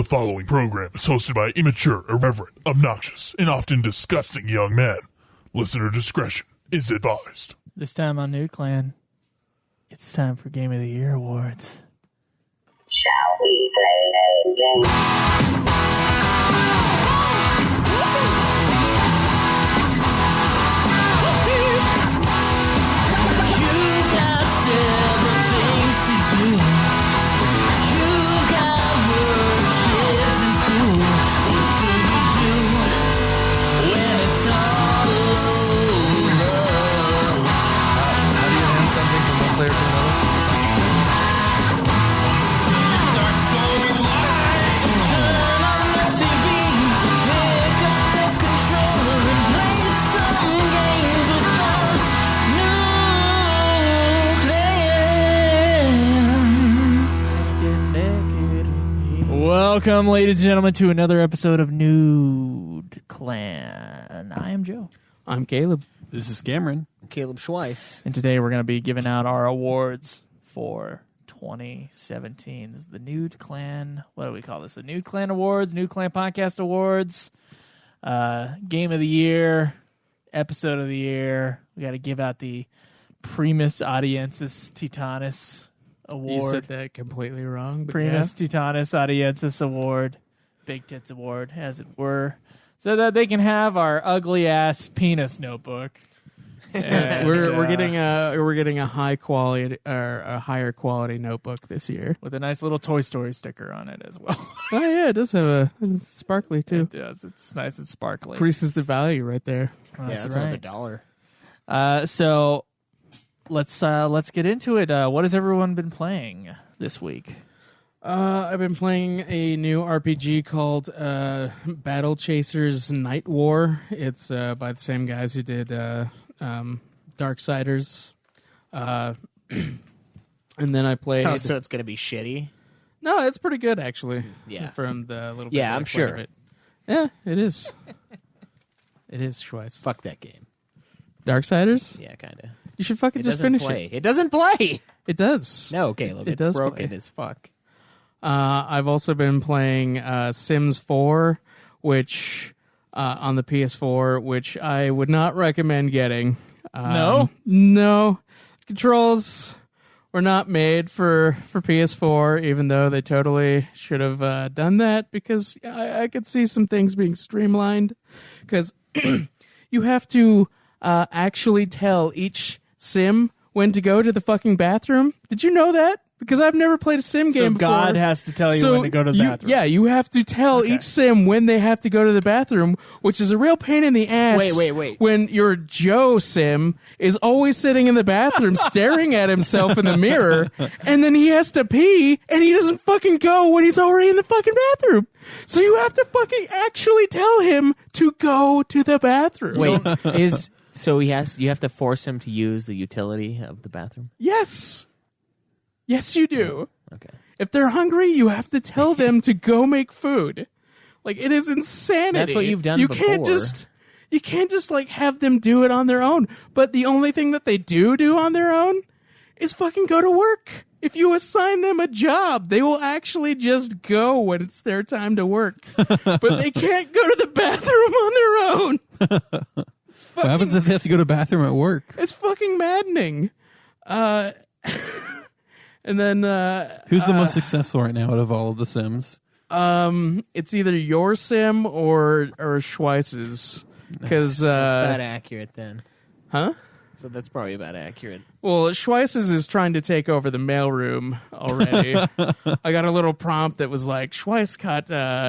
The following program is hosted by immature, irreverent, obnoxious, and often disgusting young men. Listener discretion is advised. This time on Nude Clan, it's time for Game of the Year awards. Shall we play a game? Welcome, ladies and gentlemen, to another episode of Nude Clan. I am Joe. I'm Caleb. This is Cameron. Caleb Schweiss. And today we're going to be giving out our awards for 2017. This is the Nude Clan. What do we call this? The Nude Clan Awards, Nude Clan Podcast Awards, Game of the Year, Episode of the Year. We got to give out the Primus Tetonus Audiencus Award. You said that completely wrong. But Primus Tetonus Audiencus Award, Big Tits Award, as it were, so that they can have our ugly ass penis notebook. And, we're getting a high quality or a higher quality notebook this year with a nice little Toy Story sticker on it as well. Oh yeah, it does have it's sparkly too. It does. It's nice and sparkly. Increases the value right there. That's another dollar. So let's get into it. What has everyone been playing this week? I've been playing a new RPG called Battle Chasers Night War. It's by the same guys who did Darksiders. And then I played... Oh, so it's going to be shitty? No, it's pretty good, actually. Yeah. From the little bit Yeah, that I'm I played sure. of it. Yeah, it is. It is, Schweiss. Fuck that game. Darksiders? Yeah, kind of. You should fucking It just doesn't finish play. it. It doesn't play! It does. No, Caleb, It it's does broken play. as fuck. I've also been playing Sims 4, which on the PS4, which I would not recommend getting. No. Controls were not made for PS4, even though they totally should have done that, because I could see some things being streamlined. Because you have to actually tell each sim when to go to the fucking bathroom. Did you know that? Because I've never played a sim game before. So God has to tell you when to go to the bathroom. Yeah, you have to tell each sim when they have to go to the bathroom, which is a real pain in the ass. Wait. When your Joe sim is always sitting in the bathroom staring at himself in the mirror, and then he has to pee, and he doesn't fucking go when he's already in the fucking bathroom. So you have to fucking actually tell him to go to the bathroom. Wait, you have to force him to use the utility of the bathroom? Yes. Yes, you do. Okay. If they're hungry, you have to tell them to go make food. Like, it is insanity. That's what you've done you before. You can't just like have them do it on their own. But the only thing that they do on their own is fucking go to work. If you assign them a job, they will actually just go when it's their time to work. But they can't go to the bathroom on their own. What happens if they have to go to the bathroom at work? It's fucking maddening. And then Who's the most successful right now out of all of the Sims? It's either your sim or Schweiss's. Because That's about accurate then. huh? So that's probably about accurate. Well, Schweiss's is trying to take over the mailroom already. I got a little prompt that was like, Schweiss caught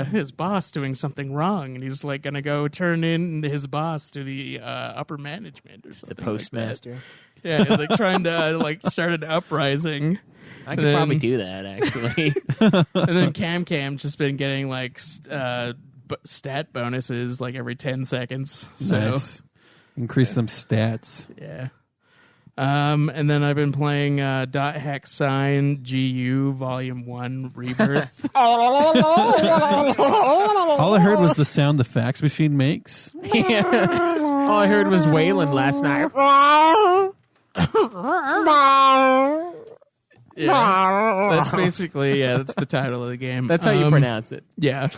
his boss doing something wrong, and he's like gonna go turn in his boss to the upper management or something. The postmaster. Like that. Yeah, he's like trying to like start an uprising. I could probably do that, actually. And then Cam just been getting like stat bonuses like every 10 seconds. So Nice. Increase some stats. yeah. And then I've been playing .hex sign GU Volume 1 Rebirth. All I heard was the sound the fax machine makes. Yeah. All I heard was Waylon last night. Yeah. That's basically, that's the title of the game. That's how you pronounce it. Yeah.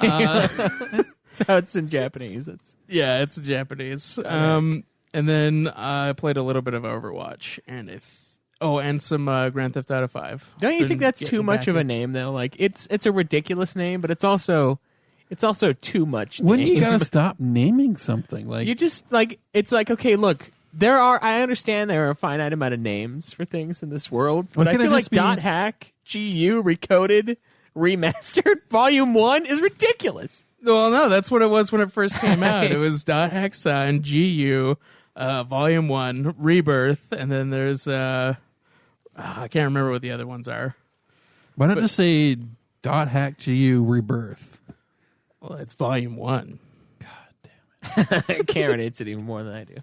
That's how it's in Japanese. Yeah, it's Japanese. And then I played a little bit of Overwatch, and some Grand Theft Auto 5. Don't you think that's too Getting much back of a in. name though? Like it's a ridiculous name, but it's also too much. When name. you gotta stop naming something, like You just like it's like okay, look, I understand there are a finite amount of names for things in this world, but Why I can't it feel like just be- .hack, GU, Recoded, Remastered, Volume 1 is ridiculous. Well, no, that's what it was when it first came out. It was .hexon, GU, Volume 1, Rebirth, and then there's, I can't remember what the other ones are. why not just say .hack GU Rebirth? Well, it's Volume 1. Karen hates it even more than I do.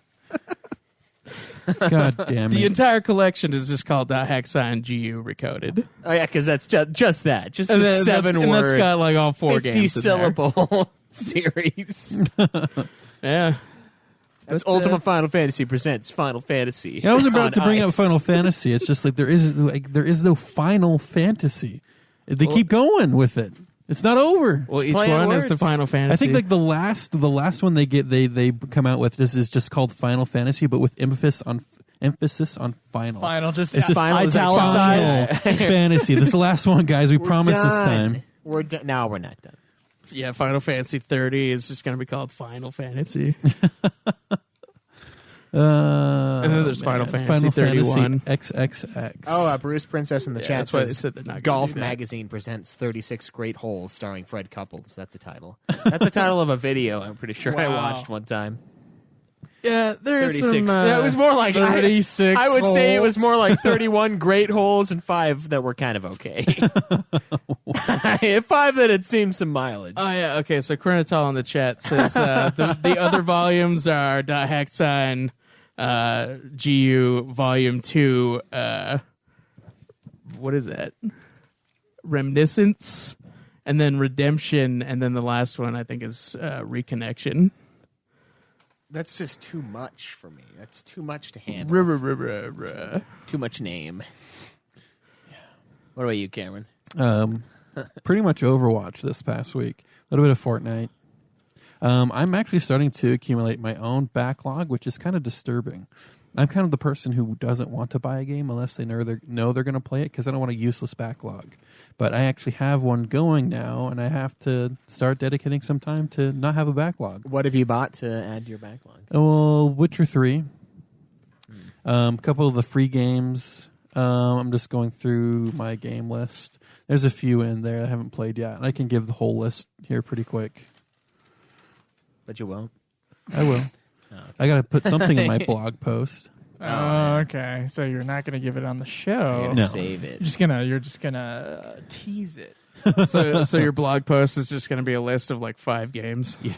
God damn The it! entire collection is just called .hexon, GU, Recoded. Oh yeah, because that's just that, just And the then 7 and that's word, got like all 4 50 games in there. syllable series. Yeah. That's But, Ultimate Final Fantasy presents Final Fantasy. I was about on to bring up ice. Final Fantasy. It's just like there is no Final Fantasy. They keep going with it. It's not over. Well, It's each play on one is the words. Final Fantasy. I think like the last one they come out with this is just called Final Fantasy, but with emphasis on final. Final, just It's just italicized. Final Fantasy. This is the last one, guys. We We're promise this done. time. We're done. No, we're not done. Yeah, Final Fantasy 30 is just going to be called Final Fantasy. And then there's Final Fantasy 31. XXX. Oh, Bruce Princess in the Yeah, chat that's why they says said they're not gonna Golf do that. Magazine presents 36 Great Holes starring Fred Couples. That's the title. That's the title of a video I'm pretty sure I Wow. watched one time. Yeah, there's 36. some. Yeah, it was more like 36 I would say it was holes. more like 31 great holes and 5 that were kind of okay. 5 that had seen some mileage. Oh yeah, okay. So Chronotal in the chat says the other volumes are .hexon, GU Volume 2. What is that? Reminiscence, and then Redemption, and then the last one I think is Reconnection. That's just too much for me. That's too much to handle. Ruh. Too much name. What about you, Cameron? Pretty much Overwatch this past week. A little bit of Fortnite. I'm actually starting to accumulate my own backlog, which is kind of disturbing. I'm kind of the person who doesn't want to buy a game unless they know they're going to play it because I don't want a useless backlog. But I actually have one going now, and I have to start dedicating some time to not have a backlog. What have you bought to add to your backlog? Well, Witcher 3. A couple of the free games. I'm just going through my game list. There's a few in there I haven't played yet. I can give the whole list here pretty quick. But you won't. I will. Oh, okay. I got to put something in my blog post. Oh, okay. So you're not going to give it on the You're show. gonna No. save it. You're just gonna tease it. So your blog post is just going to be a list of like 5 games. Yeah.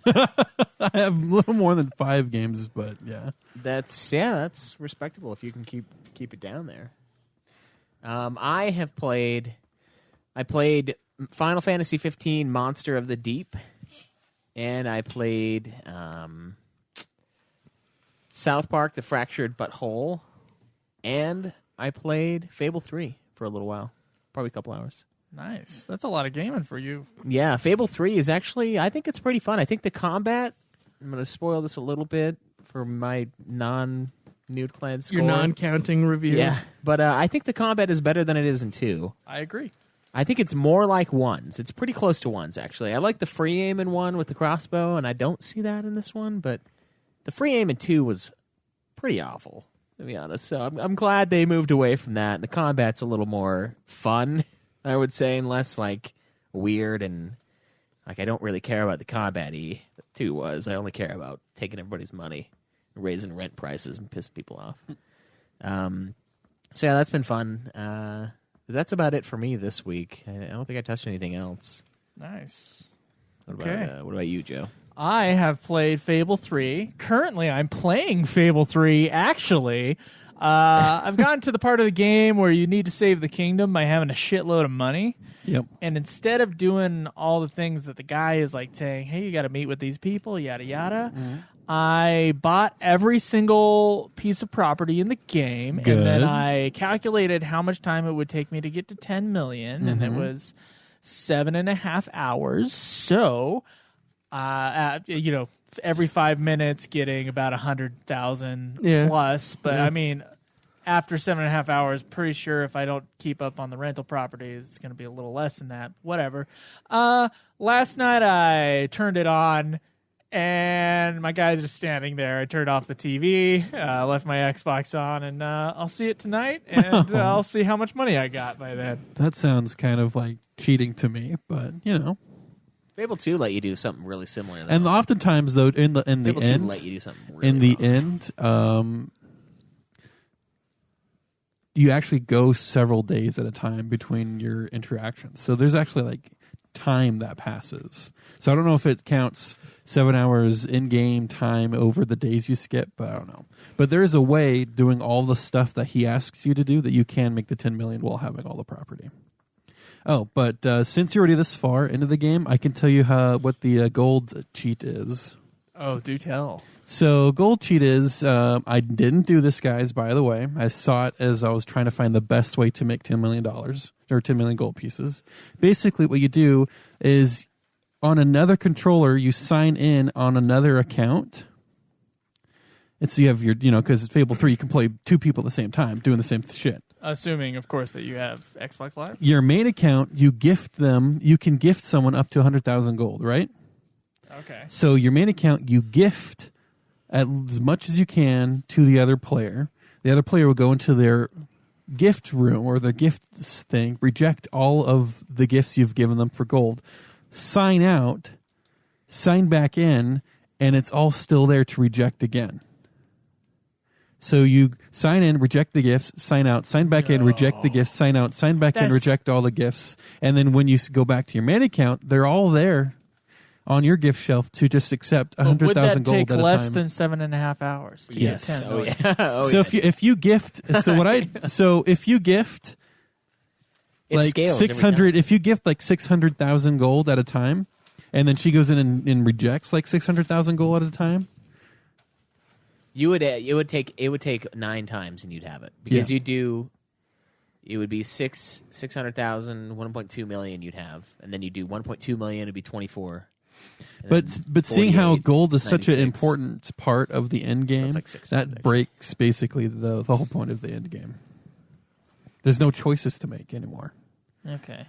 I have a little more than 5 games, but yeah. That's respectable if you can keep it down there. I played Final Fantasy 15 Monster of the Deep, and I played South Park: The Fractured But Whole, and I played Fable 3 for a little while, probably a couple hours. Nice. That's a lot of gaming for you. Yeah, Fable 3 is actually, I think it's pretty fun. I think the combat, I'm going to spoil this a little bit for my non-Nude Clan score. Your non-counting review. Yeah, but I think the combat is better than it is in 2. I agree. I think it's more like 1s. It's pretty close to 1s, actually. I like the free aim in 1 with the crossbow, and I don't see that in this one, but the free aim in 2 was pretty awful, to be honest. So I'm glad they moved away from that, and the combat's a little more fun, I would say, and less like weird and like I don't really care about the combat-y. 2 was. I only care about taking everybody's money, raising rent prices, and pissing people off. So yeah, that's been fun. That's about it for me this week. I don't think I touched anything else. Nice. What Okay. about you, Joe? I have played Fable 3. Currently, I'm playing Fable 3, actually. I've gotten to the part of the game where you need to save the kingdom by having a shitload of money. Yep. And instead of doing all the things that the guy is like saying, hey, you got to meet with these people, yada, yada, I bought every single piece of property in the game, Good. and then I calculated how much time it would take me to get to 10 million, and it was 7.5 hours. So, every 5 minutes getting about 100,000 plus. But I mean, after 7.5 hours, pretty sure if I don't keep up on the rental properties, it's going to be a little less than that. Whatever. Last night I turned it on. And my guy's just standing there. I turned off the TV, left my Xbox on, and I'll see it tonight, and I'll see how much money I got by then. That sounds kind of like cheating to me, but Fable 2 let you do something really similar. And oftentimes, though, in the Fable 2 end, let you do something really you actually go several days at a time between your interactions. So there's actually like time that passes. So I don't know if it counts 7 hours in-game time over the days you skip, but I don't know. But there is a way, doing all the stuff that he asks you to do, that you can make the 10 million while having all the property. Oh, but since you're already this far into the game, I can tell you what the gold cheat is. Oh, do tell. So gold cheat is, I didn't do this, guys, by the way. I saw it as I was trying to find the best way to make $10 million, or 10 million gold pieces. Basically, what you do is, on another controller, you sign in on another account. And so you have your, because it's Fable 3, you can play two people at the same time doing the same shit. Assuming, of course, that you have Xbox Live. Your main account, you can gift someone up to 100,000 gold, right? Okay. So your main account, you gift as much as you can to the other player. The other player will go into their gift room or the gifts thing, reject all of the gifts you've given them for gold, sign out, sign back in, and it's all still there to reject again. So you sign in, reject the gifts, sign out, sign back in, reject the gifts, sign out, sign back in, reject all the gifts. And then when you go back to your main account, they're all there on your gift shelf to just accept 100,000 gold at a time. Would that take less than 7.5 hours to Yes. get 10 million? If you gift, if you gift like 600, if you gift like 600,000 gold at a time, and then she goes in and rejects like 600,000 gold at a time, it would take 9 times and you'd have it, because it would be 600,000, 1.2 million you'd have, and then you do 1.2 million, it'd be 24. But seeing how gold is such an important part of the end game, like that breaks basically the whole point of the end game. There's no choices to make anymore. Okay.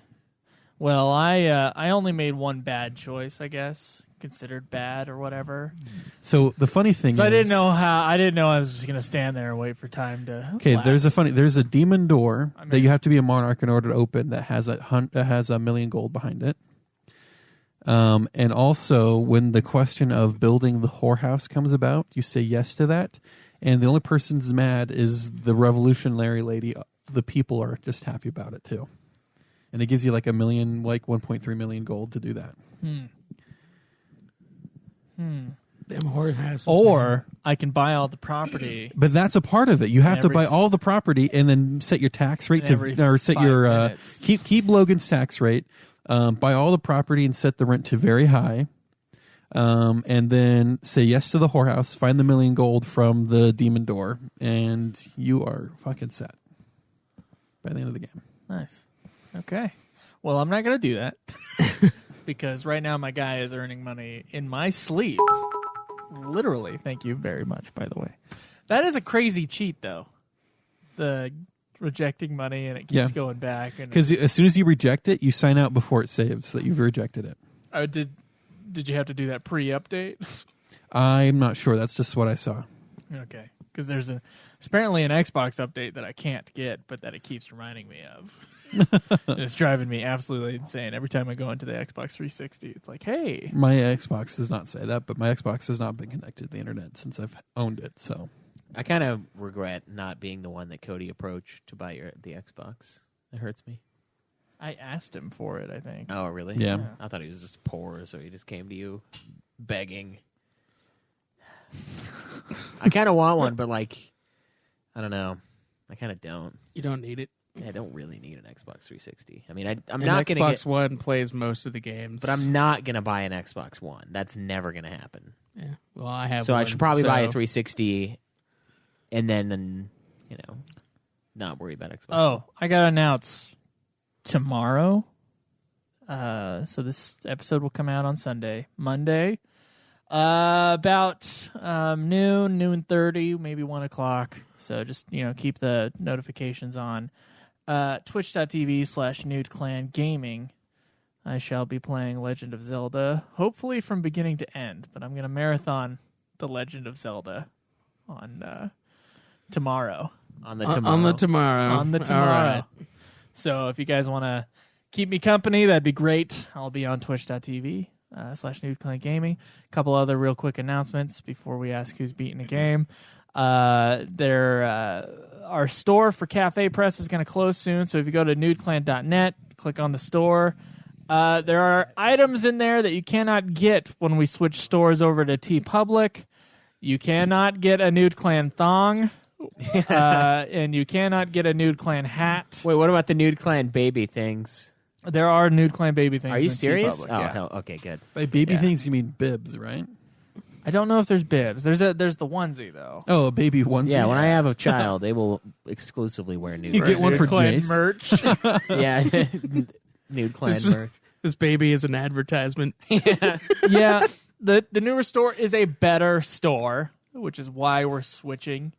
Well, I only made one bad choice, I guess, considered bad or whatever. So the funny thing is, I didn't know I was just gonna stand there and wait for time to. Okay, lapse. there's a demon door that you have to be a monarch in order to open that has a million gold behind it. And also, when the question of building the whorehouse comes about, you say yes to that, and the only person's mad is the revolutionary lady. The people are just happy about it too. And it gives you like 1.3 million gold to do that. Damn whorehouses. Or I can buy all the property. But that's a part of it. You have to buy all the property and then set your tax rate or set your keep Logan's tax rate. Buy all the property and set the rent to very high. And then say yes to the whorehouse. Find the million gold from the demon door, and you are fucking set by the end of the game. Nice. Okay. Well, I'm not going to do that because right now my guy is earning money in my sleep. Literally. Thank you very much, by the way. That is a crazy cheat, though. The rejecting money and it keeps going back. Because as soon as you reject it, you sign out before it saves that you've rejected it. Did you have to do that pre-update? I'm not sure. That's just what I saw. Okay. Because there's apparently an Xbox update that I can't get, but that it keeps reminding me of. And it's driving me absolutely insane. Every time I go into the Xbox 360, it's like, hey. My Xbox does not say that, but my Xbox has not been connected to the internet since I've owned it. So I kind of regret not being the one that Cody approached to buy the Xbox. It hurts me. I asked him for it, I think. Oh, really? Yeah. I thought he was just poor, so he just came to you begging. I kind of want one, but I don't know. I kind of don't. You don't need it. I don't really need an Xbox 360. I mean, I'm And not going to Xbox One plays most of the games, but I'm not going to buy an Xbox One. That's never going to happen. Yeah. Well, I have. So one, I should probably buy a so- 360, and then not worry about Xbox. Oh, I got to announce tomorrow. So this episode will come out on Sunday. Monday, about noon 30, maybe 1 o'clock. So just, keep the notifications on. Twitch.tv/Nude Clan Gaming. I shall be playing Legend of Zelda, hopefully from beginning to end, but I'm going to marathon The Legend of Zelda on tomorrow. On the tomorrow. On the tomorrow. On the All tomorrow. right. So if you guys want to keep me company, that'd be great. I'll be on twitch.tv /Nude Clan Gaming. A couple other real quick announcements before we ask who's beating the game. Our store for Cafe Press is going to close soon, so if you go to nudeclan.net, click on the store. There are items in there that you cannot get when we switch stores over to TeePublic. You cannot get a Nude Clan thong, and you cannot get a Nude Clan hat. Wait, what about the Nude Clan baby things? There are Nude Clan baby things. Are you in serious? TeePublic, Oh, yeah. hell, okay, good. By baby Yeah. things, you mean bibs, right? I don't know if there's bibs. There's the onesie though. Oh, a baby onesie. Yeah, when I have a child, they will exclusively wear nude. You get one Nude for Clan Jace. merch. Yeah, Nude Clan This was- merch. This baby is an advertisement. Yeah, the newer store is a better store, which is why we're switching.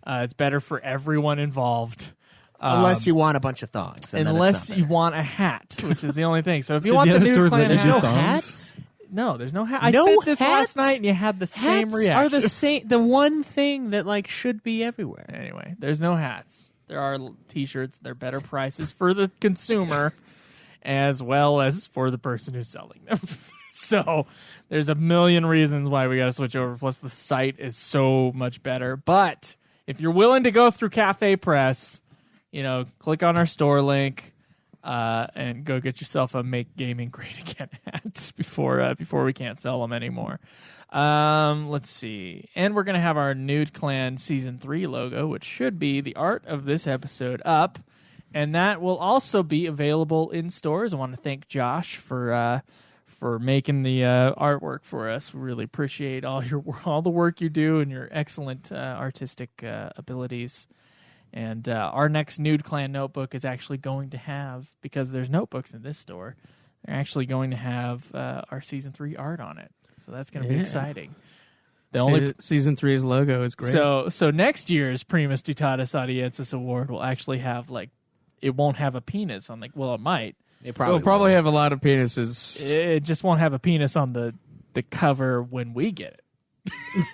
It's better for everyone involved. Unless you want a bunch of thongs. And then Unless it's you not want a hat, which is the only thing. So if you Did want the the other Nude stores Clan let you better. hat, thongs? hats? no, there's no hat. I No said this hats? last night, and you had the same Hats reaction. are the same. The one thing that should be everywhere. Anyway, there's no hats. There are T-shirts. They're better prices for the consumer, as well as for the person who's selling them. So there's a million reasons why we got to switch over. Plus, the site is so much better. But if you're willing to go through Cafe Press, click on our store link and go get yourself a "Make Gaming Great Again" hat before we can't sell them anymore. Let's see. And we're going to have our Nude Clan Season 3 logo, which should be the art of this episode up. And that will also be available in stores. I want to thank Josh for making the artwork for us. We really appreciate all the work you do and your excellent artistic abilities. And our next Nude Clan notebook is actually going to have, because there's notebooks in this store, they're actually going to have our Season 3 art on it. So that's going to be exciting. The only Season 3's logo is great. So next year's Primus Tetonus Audiencus award will actually have it won't have a penis on it might. It we'll probably have a lot of penises. It just won't have a penis on the cover when we get it.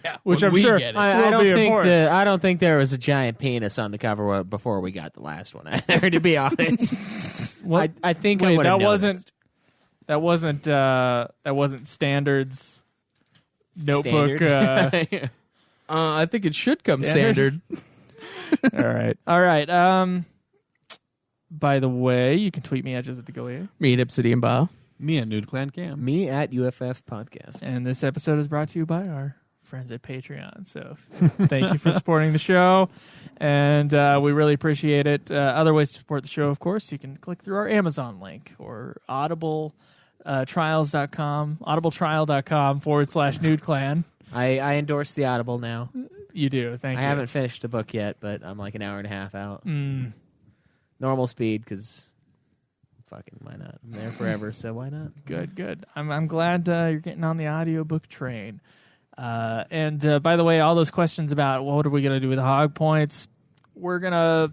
Yeah, Which when I'm we sure get it. I will don't be think important. I don't think there was a giant penis on the cover before we got the last one. To be honest, What? I think I Wait, would have that wasn't Standard's notebook. Standard. I think it should come Standard? standard. All right. By the way, you can tweet me at Joseph DeGolia. Me and Obsidian Bow. Me and Nude Clan Cam. Me at UFF Podcast. And this episode is brought to you by our friends at Patreon. So thank you for supporting the show. And we really appreciate it. Other ways to support the show, of course, you can click through our Amazon link or audibletrial.com /Nude Clan. I endorse the Audible now. You do. Thank you. I haven't finished the book yet, but I'm like an hour and a half out. Normal speed, because fucking why not? I'm there forever, so why not? Good. I'm glad you're getting on the audiobook train. And by the way, all those questions about what are we gonna do with the hog points, we're gonna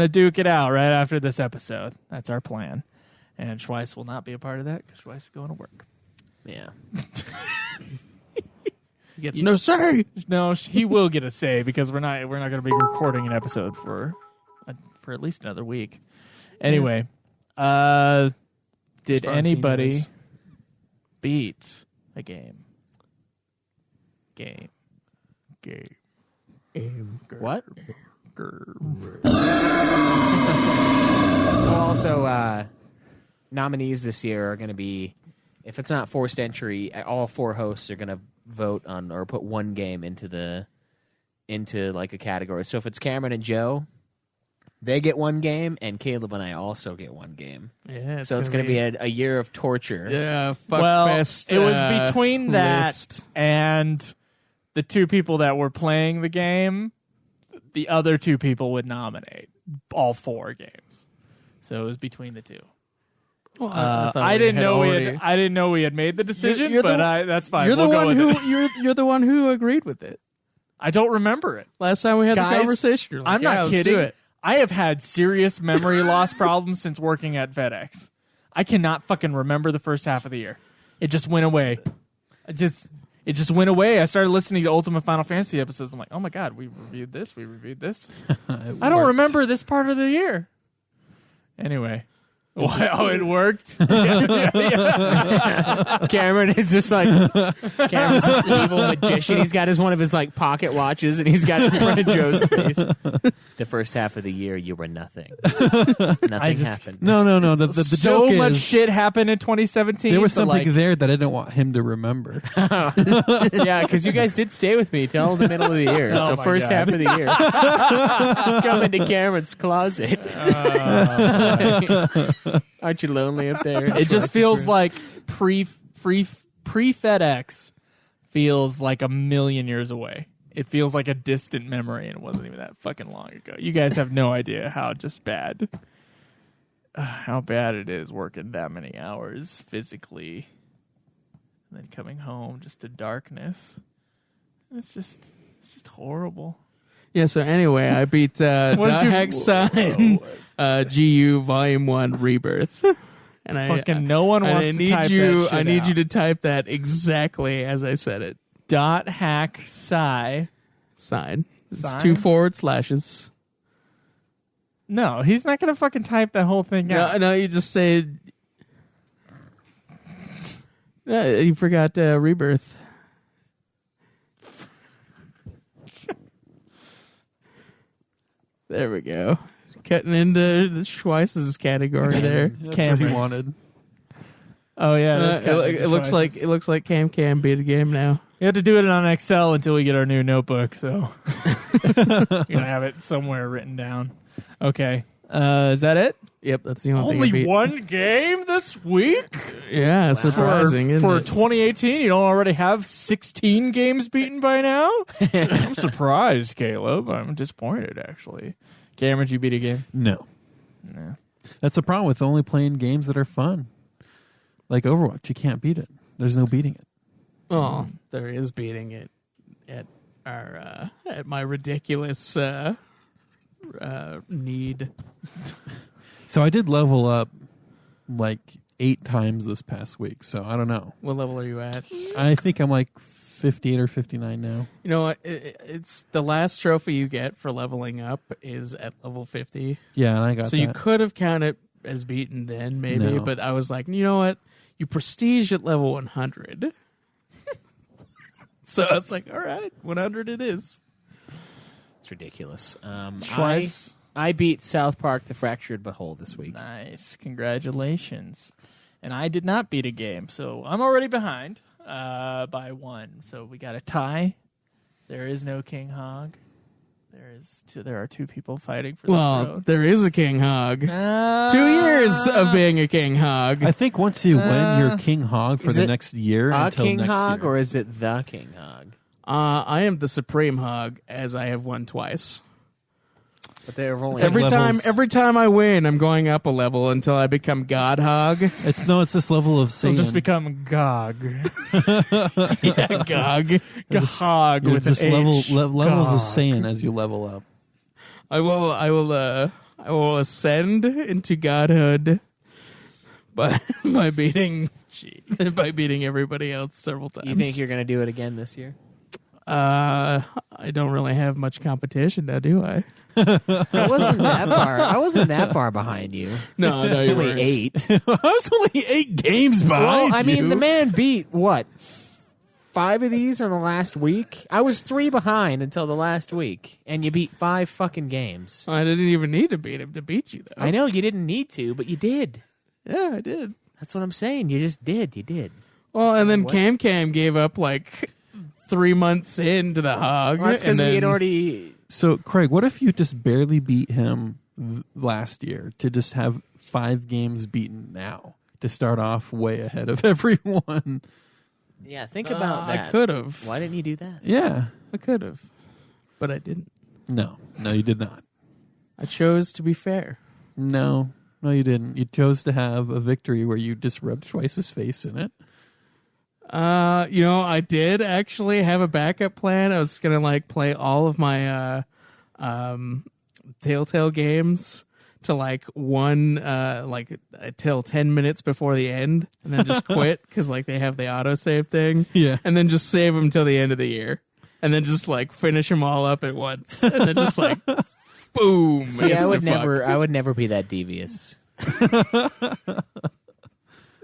duke it out right after this episode. That's our plan. And Schweiss will not be a part of that because Schweiss is going to work. Yeah. He gets no say. No, he will get a say because we're not going to be recording an episode for at least another week. Anyway, did far as he anybody knows. beat a game? What? Also, nominees this year are going to be, if it's not Forced Entry, all four hosts are going to vote on or put one game into like a category. So if it's Cameron and Joe, They get one game, and Caleb and I also get one game. Yeah, So it's going to be a year of torture. yeah. Fuck Well, fest, it was between that list. and the two people that were playing the game. The other two people would nominate all 4 games, so it was between the two. Well, thought I we didn't had know already- I didn't know we had made the decision, You're the- but that's fine. You're the We'll go one with who it. you're the one who agreed with it. I don't remember it. Last time we had Guys, the conversation, you're like, I'm yeah, not let's kidding. do it. I have had serious memory loss problems since working at FedEx. I cannot fucking remember the first half of the year. It just went away. It just went away. I started listening to Ultimate Final Fantasy episodes. I'm like, oh my god, we reviewed this. I don't remember this part of the year. Anyway. Wow, it worked. Cameron is just like Cameron's this evil magician. He's got one of his like pocket watches, and he's got it in front of Joe's face. The first half of the year, you were nothing. Nothing happened. No. The So joke much is shit happened in 2017. there was but, something like, there that I didn't want him to remember. Yeah, because you guys did stay with me till the middle of the year. Oh So my first God. half of the year, come into Cameron's closet. Aren't you lonely up there? It just feels like pre FedEx feels like a million years away. It feels like a distant memory, and it wasn't even that fucking long ago. You guys have no idea how bad it is working that many hours physically, and then coming home just to darkness. It's just horrible. Yeah. So anyway, I beat What did you- Hex Sign GU Volume 1 Rebirth, and Fucking no one and wants I to need type you. that shit I need out. you to type that exactly as I said it. .hack sign. Sign. It's Sign? 2 forward slashes. No, he's not gonna fucking type that whole thing out. No, you just say. You forgot Rebirth. There we go. Cutting into the Schweiss's category there. That's what Cameron's. he wanted. Oh yeah, that's It looks like Cam beat a game now. you have to do it on Excel until we get our new notebook. So you're gonna have it somewhere written down. Okay, is that it? Yep, that's the only thing I Only beat. one game this week Yeah, surprising. isn't for it? 2018. You don't already have 16 games beaten by now. I'm surprised, Caleb. I'm disappointed actually. Cameron, did you beat a game? No. No. That's the problem with only playing games that are fun. Like Overwatch, you can't beat it. There's no beating it. Oh, there is beating it at our at my ridiculous need. So I did level up like 8 times this past week. So I don't know. What level are you at? I think I'm like 58 or 59 now. You know what? It's the last trophy you get for leveling up is at level 50. Yeah, and I got So that. you could have counted as beaten then, maybe. No. But I was like, you know what? You prestige at level 100. So I was like, all right, 100 it is. It's ridiculous. Twice. I beat South Park: The Fractured But Whole this week. Nice, congratulations. And I did not beat a game, so I'm already behind by 1. So we got a tie. There is no King Hog. There are 2 people fighting for the Well, throne. there is a King Hog. 2 years of being a King Hog. I think once you win, you're King Hog for is the it next year A until King next Hog, year. or is it the King Hog? I am the Supreme Hog, as I have won twice. But they're only Every levels. time I win, I'm going up a level until I become God Hog. It's this level of They'll Saiyan. just become Gog. Yeah, Gog. Gog You're with just an levels H. of Gog. Saiyan as you level up. I will ascend into godhood by beating everybody else several times. You think you're going to do it again this year? I don't really have much competition now, do I? I wasn't that far. I wasn't that far behind you. No, It's you only weren't. 8. I was only 8 games behind Well, I mean, you. the man beat what? 5 of these in the last week? I was 3 behind until the last week, and you beat 5 fucking games. I didn't even need to beat him to beat you, though. I know you didn't need to, but you did. Yeah, I did. That's what I'm saying. You just did. You did. Well, and then What? Cam gave up like 3 months into the hog. Well, that's because and we had then- already. So, Craig, what if you just barely beat him last year to just have 5 games beaten now to start off way ahead of everyone. Yeah, think about that. I could have. Why didn't you do that? Yeah. I could have. But I didn't. No, you did not. I chose to be fair. No, you didn't. You chose to have a victory where you just rubbed Twice's face in it. I did actually have a backup plan. I was gonna play all of my Telltale games to one till 10 minutes before the end, and then just quit because they have the autosave thing. Yeah, and then just save them till the end of the year, and then just finish them all up at once, and then just boom. See, I would never be that devious.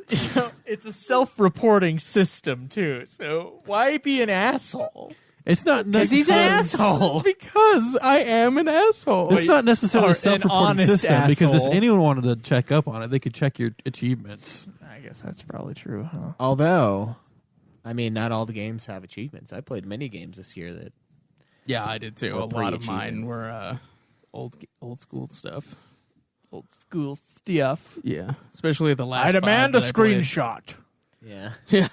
It's a self-reporting system too. So why be an asshole? It's not because he's an asshole. Because I am an asshole. It's not necessarily a self-reporting system asshole. because if anyone wanted to check up on it, they could check your achievements. I guess that's probably true, huh? Although, not all the games have achievements. I played many games this year that. Yeah, I did too. Well, A lot of pre-achievement. mine were old school stuff. Old school stuff. Yeah, especially the last. I demand a five that I played. screenshot. Yeah. Yeah.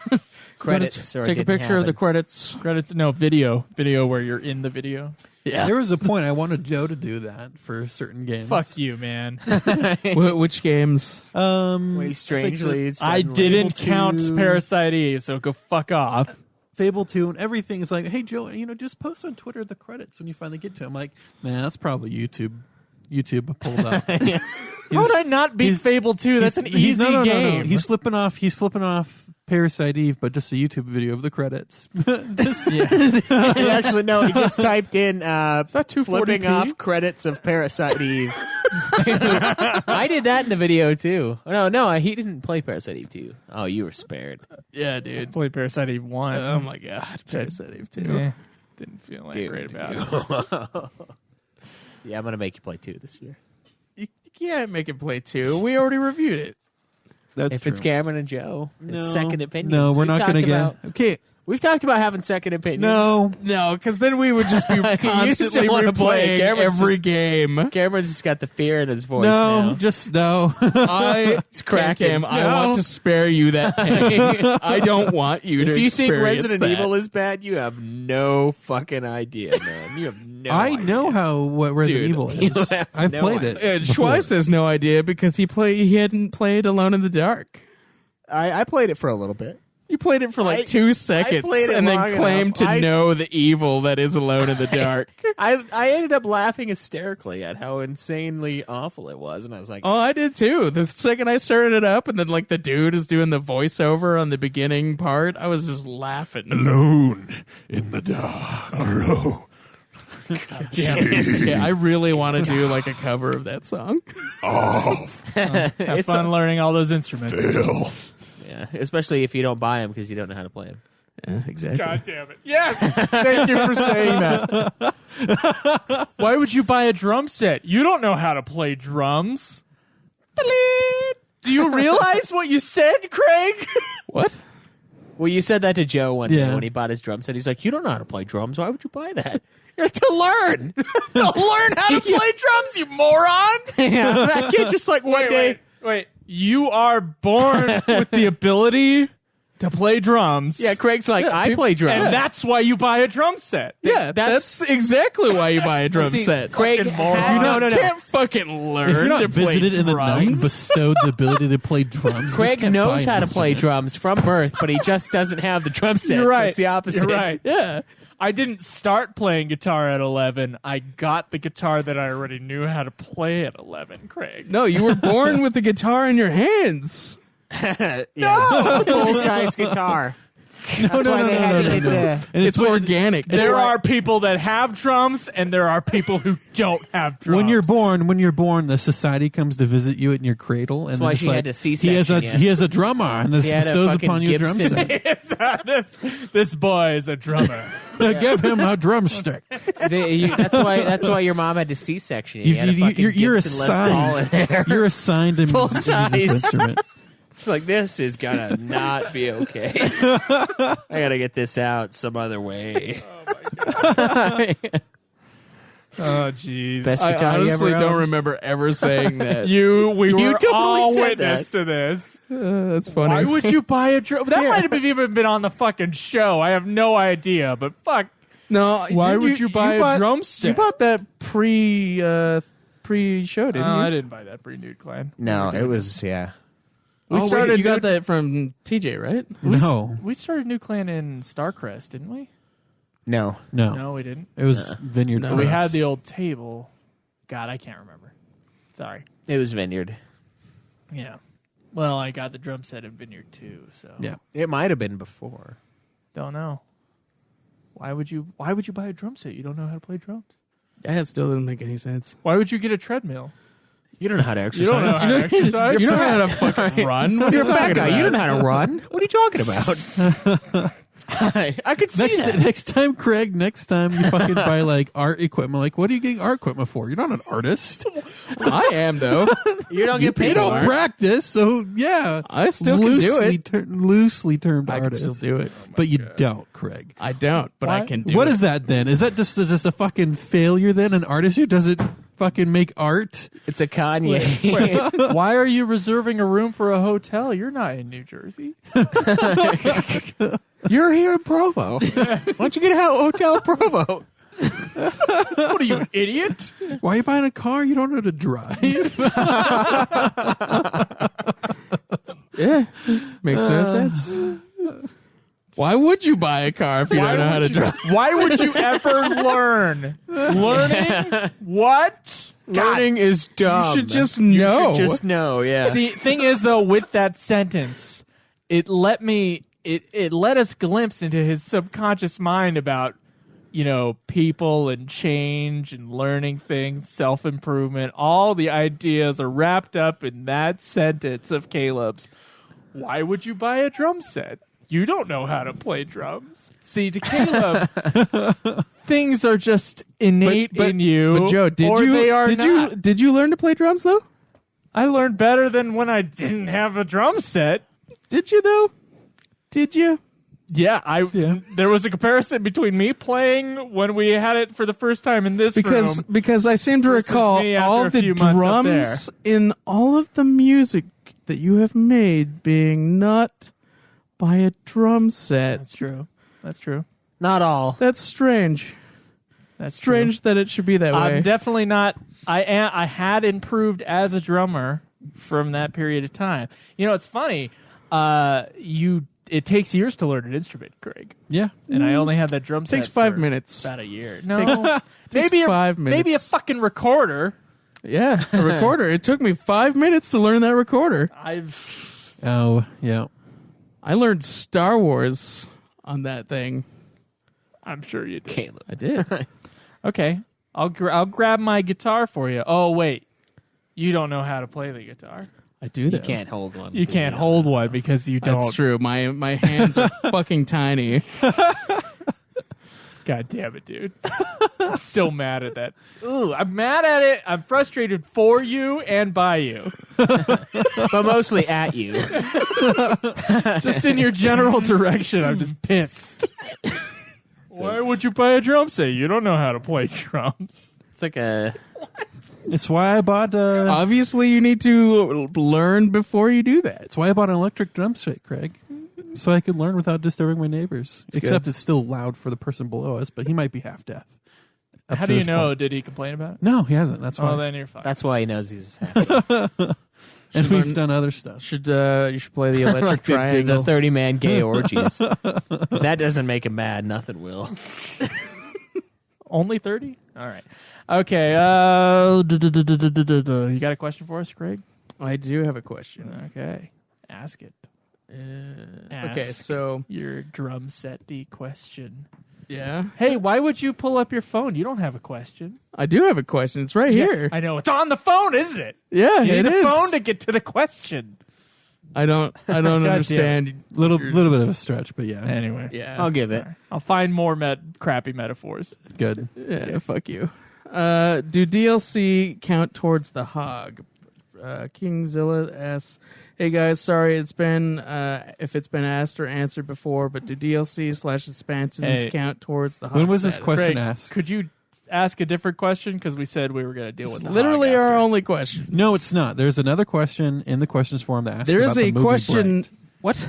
Credits. Or Take a didn't picture of the happen. credits. Credits? No, video where you're in the video. Yeah. There was a point I wanted Joe to do that for certain games. Fuck you, man. Which games? Way strangely. I suddenly- didn't Fable count 2. Parasite Eve, so go fuck off. Fable 2 and everything is hey Joe, just post on Twitter the credits when you finally get to it. I'm like, man, that's probably YouTube pulled up. How would I not beat Fable 2? That's an easy game. No. He's flipping off Parasite Eve, but just a YouTube video of the credits. Actually, no. He just typed in that 240p? flipping off credits of Parasite Eve. Dude, I did that in the video too. No, he didn't play Parasite Eve 2. Oh, you were spared. Yeah, dude. Played Parasite Eve 1. Oh my god, Parasite Eve 2. Eh, didn't feel great about it. Yeah, I'm gonna make you play 2 this year. You can't make it play 2. We already reviewed it. That's If true. it's Cameron and Joe, it's second opinions. No, we're We've not going to talked get. Okay, We've talked about having second opinions. no. No, because then we would just be constantly wanna play. replaying Cameron's every just- game. Cameron's just got the fear in his voice No, now. just no. It's cracking. Cam, I No. want to spare you that pain. I don't want you to If you think experience Resident that. Evil is bad, you have no fucking idea, man. You have no I idea. know what Resident Dude, Evil you is. have I've no played idea. it. And Schweiss has no idea because he hadn't played Alone in the Dark. I played it for a little bit. You played it for like 2 seconds played it and then long claimed enough. to know the evil that is Alone in the Dark. I ended up laughing hysterically at how insanely awful it was, and I was like, Oh, I did too. The second I started it up and then the dude is doing the voiceover on the beginning part, I was just laughing. Alone in the dark. Alone. Yeah, I really want to do a cover of that song. Have fun learning all those instruments. Phil. yeah, especially if you don't buy them because you don't know how to play them. Yeah, exactly. God damn it. Yes! Thank you for saying that. Why would you buy a drum set? You don't know how to play drums. Do you realize what you said, Craig? What? Well, you said that to Joe one day Yeah. when he bought his drum set. He's like, "You don't know how to play drums. Why would you buy that?" You're like, to learn. To learn how to play drums, you moron! Yeah, that kid just one day. Wait. You are born with the ability to play drums. Yeah, Craig's like, I play drums. And that's why you buy a drum set. Yeah, that's exactly why you buy a drum See, set. Craig Fucking moron. had- no. Can't fucking learn If you're not to play visited in the night and drums. bestowed the ability to play drums, Craig just can't knows buy how an to play instrument. drums from birth, but he just doesn't have the drum set. You're right. So it's the opposite. You're right. Yeah. I didn't start playing guitar at 11. I got the guitar that I already knew how to play at 11, Craig. No, you were born with the guitar in your hands. No, full size guitar. That's why they had to get the. And It's organic. There are people that have drums, and there are people who don't have drums. When you're born, the society comes to visit you in your cradle, and why they're just she had like, a C-section, he has a drummer, and this He had a bestows fucking upon you a drum Gibson. set. this boy is a drummer. Give him a drumstick. That's why your mom had to C-section you. You had a fucking You're Gibson Les Paul in assigned. there. You're assigned a Full musical size. instrument. It's like, this is gonna not be okay. I gotta get this out some other way. Oh, jeez. Best I guitar you honestly ever don't owned? remember ever saying that. We were totally all said witness to this. That's funny. Why would you buy a drum? That might have even been on the fucking show. I have no idea, but fuck. No. Why didn't would you buy a drum set? You bought that pre-show, didn't you? I didn't buy that pre-Nude Clan. No, it was, yeah. We Oh, started. wait, you got Nude- that from TJ, right? No. We started Nude Clan in Starcrest, didn't we? No. No, we didn't. It was Vineyard. No, We Press. had the old table. God, I can't remember. Sorry. It was Vineyard. Yeah. Well, I got the drum set in Vineyard too, so Yeah. It might have been before. don't know. Why would you buy a drum set? You don't know how to play drums. Yeah, it still doesn't make any sense. Why would you get a treadmill? You don't know how to You exercise. don't know how to exercise. You don't know how to fucking run. What are you You're a fat talking guy. about? You don't know how to run. What are you talking about? I could see that. Next time, Craig, next time you fucking buy like art equipment, like what are you getting art equipment for? You're not an artist. I am though. You don't get paid You for don't it. practice, so yeah. I still can do it. Loosely termed I can artist. still do it. But you don't, Craig. I don't, but I Why? can do What it. is that then? Is that just a fucking failure then? An artist who doesn't fucking make art? It's a Kanye. Why are you reserving a room for a hotel? You're not in New Jersey. You're here in Provo. Why don't you get a hotel in Provo? What are you, an idiot? Why are you buying a car you don't know how to drive? Yeah, makes no sense. Why would you buy a car if you don't know how to drive? Why would you ever learn? Learning what? Learning is dumb. You should just know. You should just know, yeah. See, thing is though, with that sentence, it let us glimpse into his subconscious mind about, people and change and learning things, self-improvement. All the ideas are wrapped up in that sentence of Caleb's. Why would you buy a drum set? You don't know how to play drums. See, to Caleb, things are just innate in you. But Joe, did you learn to play drums though? I learned better than when I didn't have a drum set. Did you though? Did you? Yeah, there was a comparison between me playing when we had it for the first time in this room. Because I seem to versus recall me after all a the few months up drums in all of the music that you have made being not by a drum set. That's true. Not all. That's strange. That's Strange that it should be that way. I'm definitely not. I had improved as a drummer from that period of time. It's funny. It takes years to learn an instrument, Craig. Yeah. And I only had that drum set. Takes 5 for minutes. About a year. No, Takes 5 minutes. Maybe a fucking recorder. Yeah, a recorder. It took me 5 minutes to learn that recorder. Oh, yeah. I learned Star Wars on that thing. I'm sure you did. Caleb. I did. Okay, I'll grab my guitar for you. Oh wait, you don't know how to play the guitar. I do You that. can't hold one. You can't hold one because you don't. That's true. My hands are fucking tiny. God damn it, dude. I'm still mad at that. Ooh, I'm mad at it. I'm frustrated for you and by you. But mostly at you. Just in your general direction, I'm just pissed. Why would you buy a drum set? You don't know how to play drums. It's like a... It's why I bought Obviously, you need to learn before you do that. It's why I bought an electric drum set, Craig. So I could learn without disturbing my neighbors. Except it's still loud for the person below us, but he might be half deaf. How do you know? Did he complain about it? No, he hasn't. That's why. Oh, then you're fine. That's why he knows he's happy. And we've done other stuff. You should play the electric Like the triangle. 30-man gay orgies. That doesn't make him mad. Nothing will. Only 30? All right. Okay. You got a question for us, Craig? I do have a question. Okay. Ask it. Okay, so your drum set-y question. yeah, Hey, why would you pull up your phone? You don't have a question. I do have a question. It's right here. I know. It's on the phone, isn't it? Yeah, You need it the is. phone to get to the question. I don't understand. Little bit of a stretch, but yeah. Anyway. Yeah, I'll give it. I'll find more crappy metaphors. Good. Yeah, fuck you. Do DLC count towards the hog? Kingzilla asks, "Hey guys, sorry it's been if it's been asked or answered before, but do DLC/expansions count towards the hog?" When was this status? question Craig, asked? could you ask a different question because we said we were going to deal with the Literally hog our after. only question. No, it's not. There's another question in the questions form that asks There about is the a movie question. Bright. What?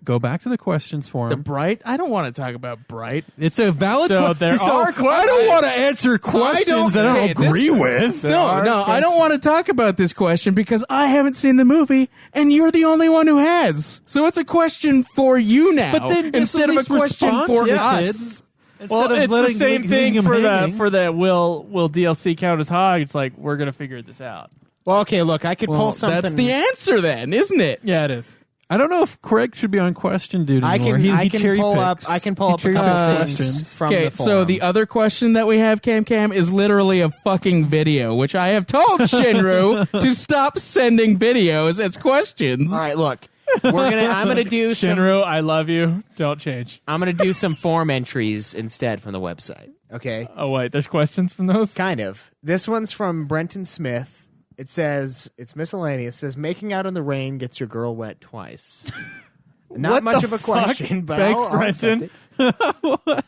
Go back to the questions form. The Bright? I don't want to talk about Bright. It's a valid So question. there are I questions. don't want to answer questions that I hey, don't agree with. There are No, I don't want to talk about this question because I haven't seen the movie, and you're the only one who has. So it's a question for you now, But then instead of a at least question respond for to us. kids. Well, Instead of it's the letting- same leaving thing them for hanging. the will DLC count as hog. It's like we're going to figure this out. Well, okay, look, I could Well, pull something. that's the answer then, isn't it? Yeah, it is. I don't know if Craig should be on question duty anymore. I can cherry pull up. picks. I can pull He up a cherry couple picks of questions. things from Okay, the forum. so the other question that we have, Cam, is literally a fucking video, which I have told Shinru to stop sending videos as questions. All right, look, I'm gonna do some. Shinru, I love you. Don't change. I'm gonna do some form entries instead from the website. Okay, Oh, wait. There's questions from those? kind of. This one's from Brenton Smith. It says it's miscellaneous. It says making out in the rain gets your girl wet twice. Not What much the of a fuck? question, but Thanks, I'll accept Brenton. it.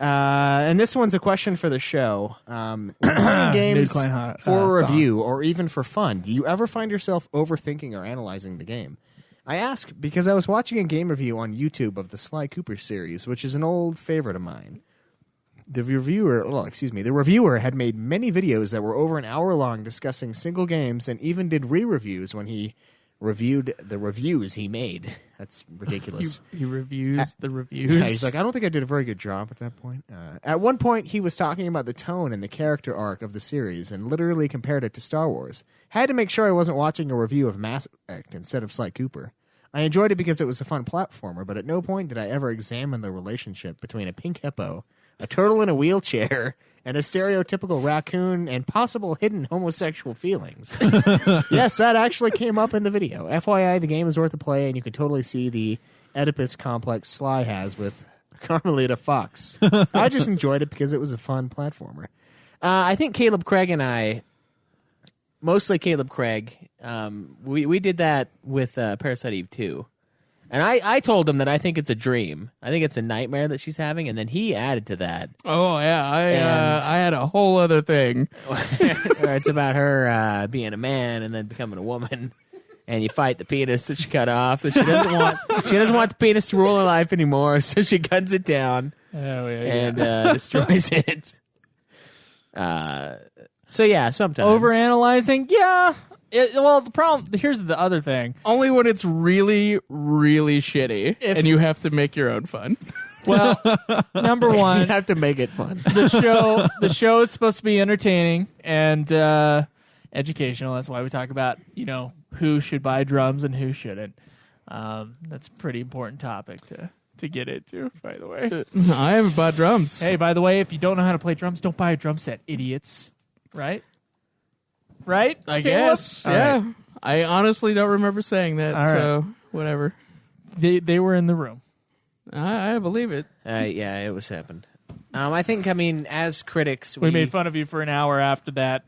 And this one's a question for the show. When playing games Nude Clan, for a thong. review or even for fun, do you ever find yourself overthinking or analyzing the game? I ask because I was watching a game review on YouTube of the Sly Cooper series, which is an old favorite of mine. The reviewer had made many videos that were over an hour long discussing single games and even did re-reviews when he reviewed the reviews he made. That's ridiculous. He reviews the reviews. Yeah, he's like, I don't think I did a very good job at that point. At one point, he was talking about the tone and the character arc of the series and literally compared it to Star Wars. Had to make sure I wasn't watching a review of Mass Effect instead of Sly Cooper. I enjoyed it because it was a fun platformer, but at no point did I ever examine the relationship between a pink hippo, a turtle in a wheelchair, and a stereotypical raccoon and possible hidden homosexual feelings. Yes, that actually came up in the video. FYI, the game is worth a play, and you can totally see the Oedipus complex Sly has with Carmelita Fox. I just enjoyed it because it was a fun platformer. I think Caleb Craig and I, mostly Caleb Craig, we did that with Parasite Eve 2. And I told him that I think it's a dream. I think it's a nightmare that she's having, and then he added to that. Oh yeah, I had a whole other thing. Where it's about her being a man and then becoming a woman, and you fight the penis that she cut off. That she doesn't want. She doesn't want the penis to rule her life anymore, so she cuts it down Oh, yeah, and destroys it. So yeah, sometimes Overanalyzing? Yeah. Well, the problem, here's the other thing. Only when it's really, really shitty, If- and you have to make your own fun. Well, number You one, have to make it fun. the show is supposed to be entertaining and educational. That's why we talk about, who should buy drums and who shouldn't. That's a pretty important topic to get into, by the way. I haven't bought drums. Hey, by the way, if you don't know how to play drums, don't buy a drum set, idiots. Right? Right? I Caleb? guess. All Yeah. right. I honestly don't remember saying that, All right. so whatever. They were in the room. I believe it. Yeah, it was happened. I think, as critics, We made fun of you for an hour after that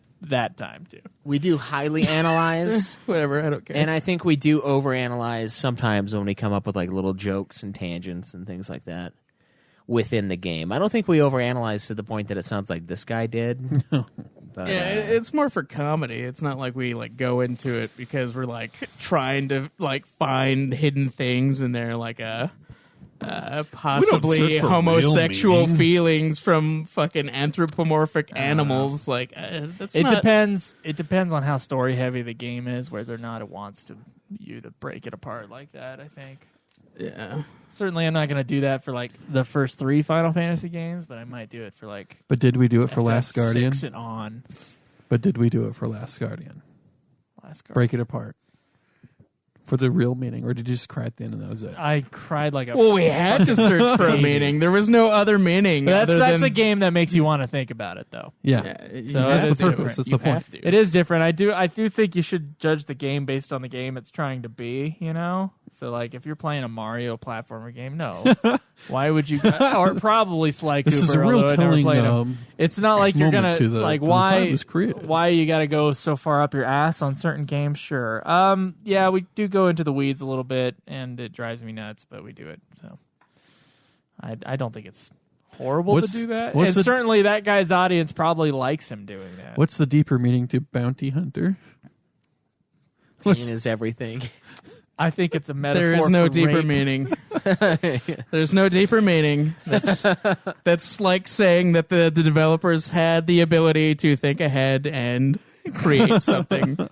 time, too. we do highly analyze. Whatever, I don't care. And I think we do overanalyze sometimes when we come up with like little jokes and tangents and things like that within the game. I don't think we overanalyze to the point that it sounds like this guy did. But, yeah, it's more for comedy. It's not like we go into it because we're trying to find hidden things in there, possibly search for real homosexual meaning. feelings from fucking anthropomorphic animals. That's It not. depends. It depends on how story heavy the game is, whether or not it wants you to break it apart like that. I think. Yeah. Certainly, I'm not going to do that for the first 3 Final Fantasy games, but I might do it for But did we do it for FF6 Last Guardian? and on. But did we do it for Last Guardian? Last Guardian. Break it apart. For the real meaning, or did you just cry at the end and that was it? I cried like a. Well, we had to search for a baby. meaning. There was no other meaning. But other that's than, a game that makes you want to think about it, though. Yeah. So That's it is the purpose. different. That's You the point. have to. It is different. I do think you should judge the game based on the game it's trying to be, So if you're playing a Mario platformer game, no. Why would you or probably Sly Cooper, This is a real although I never telling played him. It's not like you're moment gonna to the time why it was created. why you got to go so far up your ass on certain games, sure. Yeah, we do go into the weeds a little bit and it drives me nuts, but we do it. So I don't think it's horrible What's- to do that. what's And the- certainly that guy's audience probably likes him doing that. What's the deeper meaning to bounty hunter? Pain is everything. I think it's a metaphor. There is no for deeper rape. meaning. There's no deeper meaning. That's like saying that the developers had the ability to think ahead and create something. All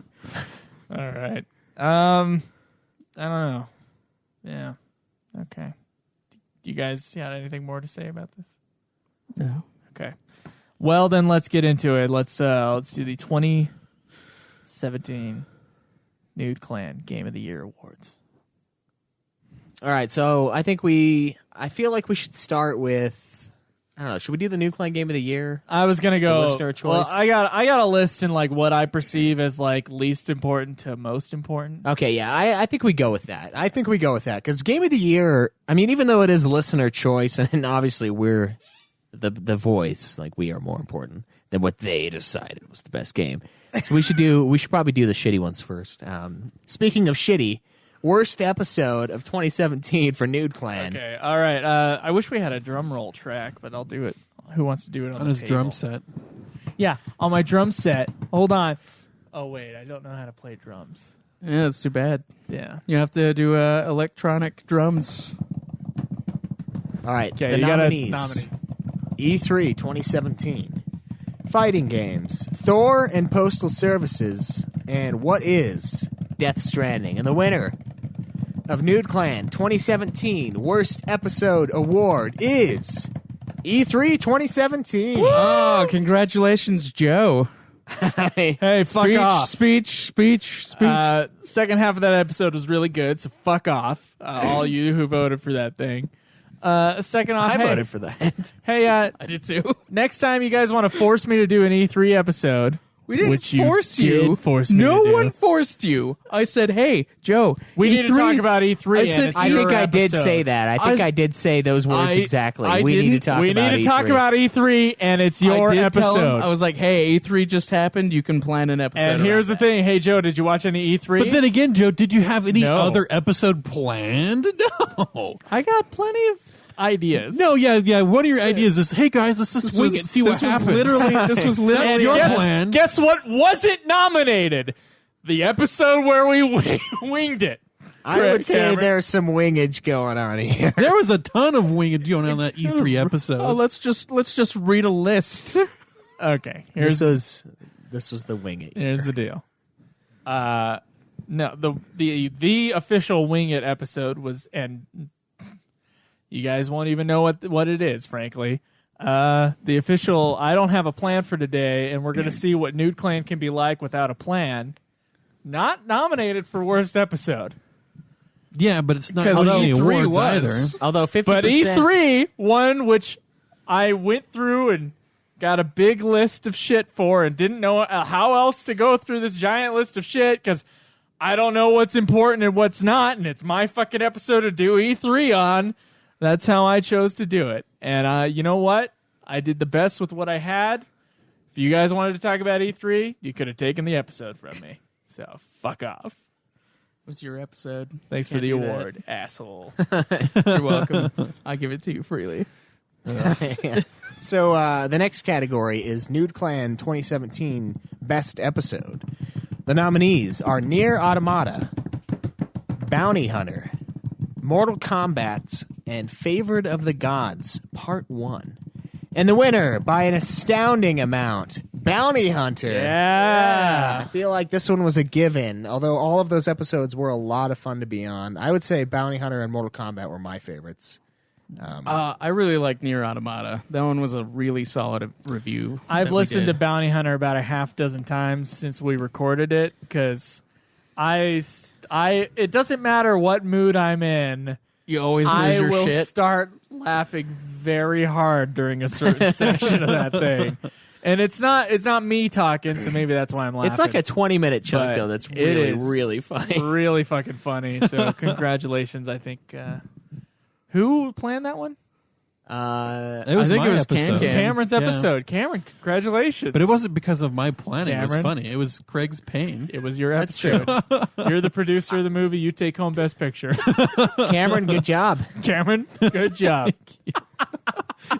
right. I don't know. Yeah. Okay. You guys got anything more to say about this? No. Okay. Well, then let's get into it. Let's do the 2017 Nude Clan Game of the Year awards. All right, so I feel like we should start with, I don't know, should we do the Nude Clan Game of the Year? I was gonna go The listener choice? Well, I got a list in like what I perceive as like least important to most important. Okay, yeah, I think we go with that. Because Game of the Year, I mean, even though it is listener choice, and obviously we're the voice, like we are more important than what they decided was the best game. So we should probably do the shitty ones first. Speaking of shitty, worst episode of 2017 for Nude Clan. Okay, all right. I wish we had a drum roll track, but I'll do it. Who wants to do it on On the his table? drum set. Yeah, on my drum set. Hold on. Oh wait, I don't know how to play drums. Yeah, that's too bad. Yeah. You have to do electronic drums. All right, Okay, the you gotta nominees. nominate. E3 2017. Fighting games, Thor and Postal Services, and what is Death Stranding? And the winner of Nude Clan 2017 Worst Episode Award is E3 2017. Oh, congratulations, Joe. Hey, fuck off. Speech. Second half of that episode was really good, so fuck off, all you who voted for that thing. Second off, I hey, voted for that. Hey, I did too. next time you guys want to force me to do an E3 episode, We didn't which you force did you. force me No to do. one forced you. I said, "Hey, Joe, We need to E3 talk about E3. I and said, it's I your think I did episode. say that. I think I- I did say those words exactly. I We need to didn't. talk We about need to talk E3. about E3, and it's your I did episode. Tell him, I was like, "Hey, E3 just happened. You can plan an episode." And here's the around thing. Hey, Joe, did you watch any E3? But then again, Joe, did you have any No. other episode planned? No. I got plenty of ideas. No, yeah. One of your ideas is, hey guys, let's just swing it, see what happens. This was And literally your guess, plan. Guess what wasn't nominated? The episode where we winged it. I would Correct, say Cameron. there's some wingage going on here. There was a ton of winged going on that E3 episode. Oh, let's just read a list. Okay, This was the wing it. here's the deal. No, the official Wing It episode was, and you guys won't even know what it is, frankly. The official, I don't have a plan for today, and we're going to see what Nude Clan can be like without a plan. Not nominated for worst episode. Yeah, but it's not Because winning any E3 awards was. either. Although 50%. But E3, one which I went through and got a big list of shit for and didn't know how else to go through this giant list of shit because I don't know what's important and what's not, and it's my fucking episode to do E3 on. That's how I chose to do it. And you know what? I did the best with what I had. If you guys wanted to talk about E3, you could have taken the episode from me. So, fuck off. Was your episode? Thanks for Can't the do that. award, asshole. You're welcome. I give it to you freely. So the next category is Nude Clan 2017 Best Episode. The nominees are Nier Automata, Bounty Hunter, Mortal Kombat, and Favored of the Gods Part 1. And the winner, by an astounding amount, Bounty Hunter. Yeah. I feel like this one was a given, although all of those episodes were a lot of fun to be on. I would say Bounty Hunter and Mortal Kombat were my favorites. I really like Nier Automata. That one was a really solid review. I've that we listened to did. Bounty Hunter about a half dozen times since we recorded it because it doesn't matter what mood I'm in. You always lose I your will shit. start laughing very hard during a certain section of that thing. And it's not me talking, so maybe that's why I'm laughing. It's like a 20-minute chunk, But though, that's it really, is really funny. really fucking funny. So congratulations, I think. Who planned that one? It was I think my it was episode. It was Cam. Cameron's Yeah. episode. Cameron, congratulations. But it wasn't because of my planning. It Cameron? was funny. It was Craig's pain. It was your That's episode. You're the producer of the movie. You take home Best Picture. Cameron, good job. Cameron, good job.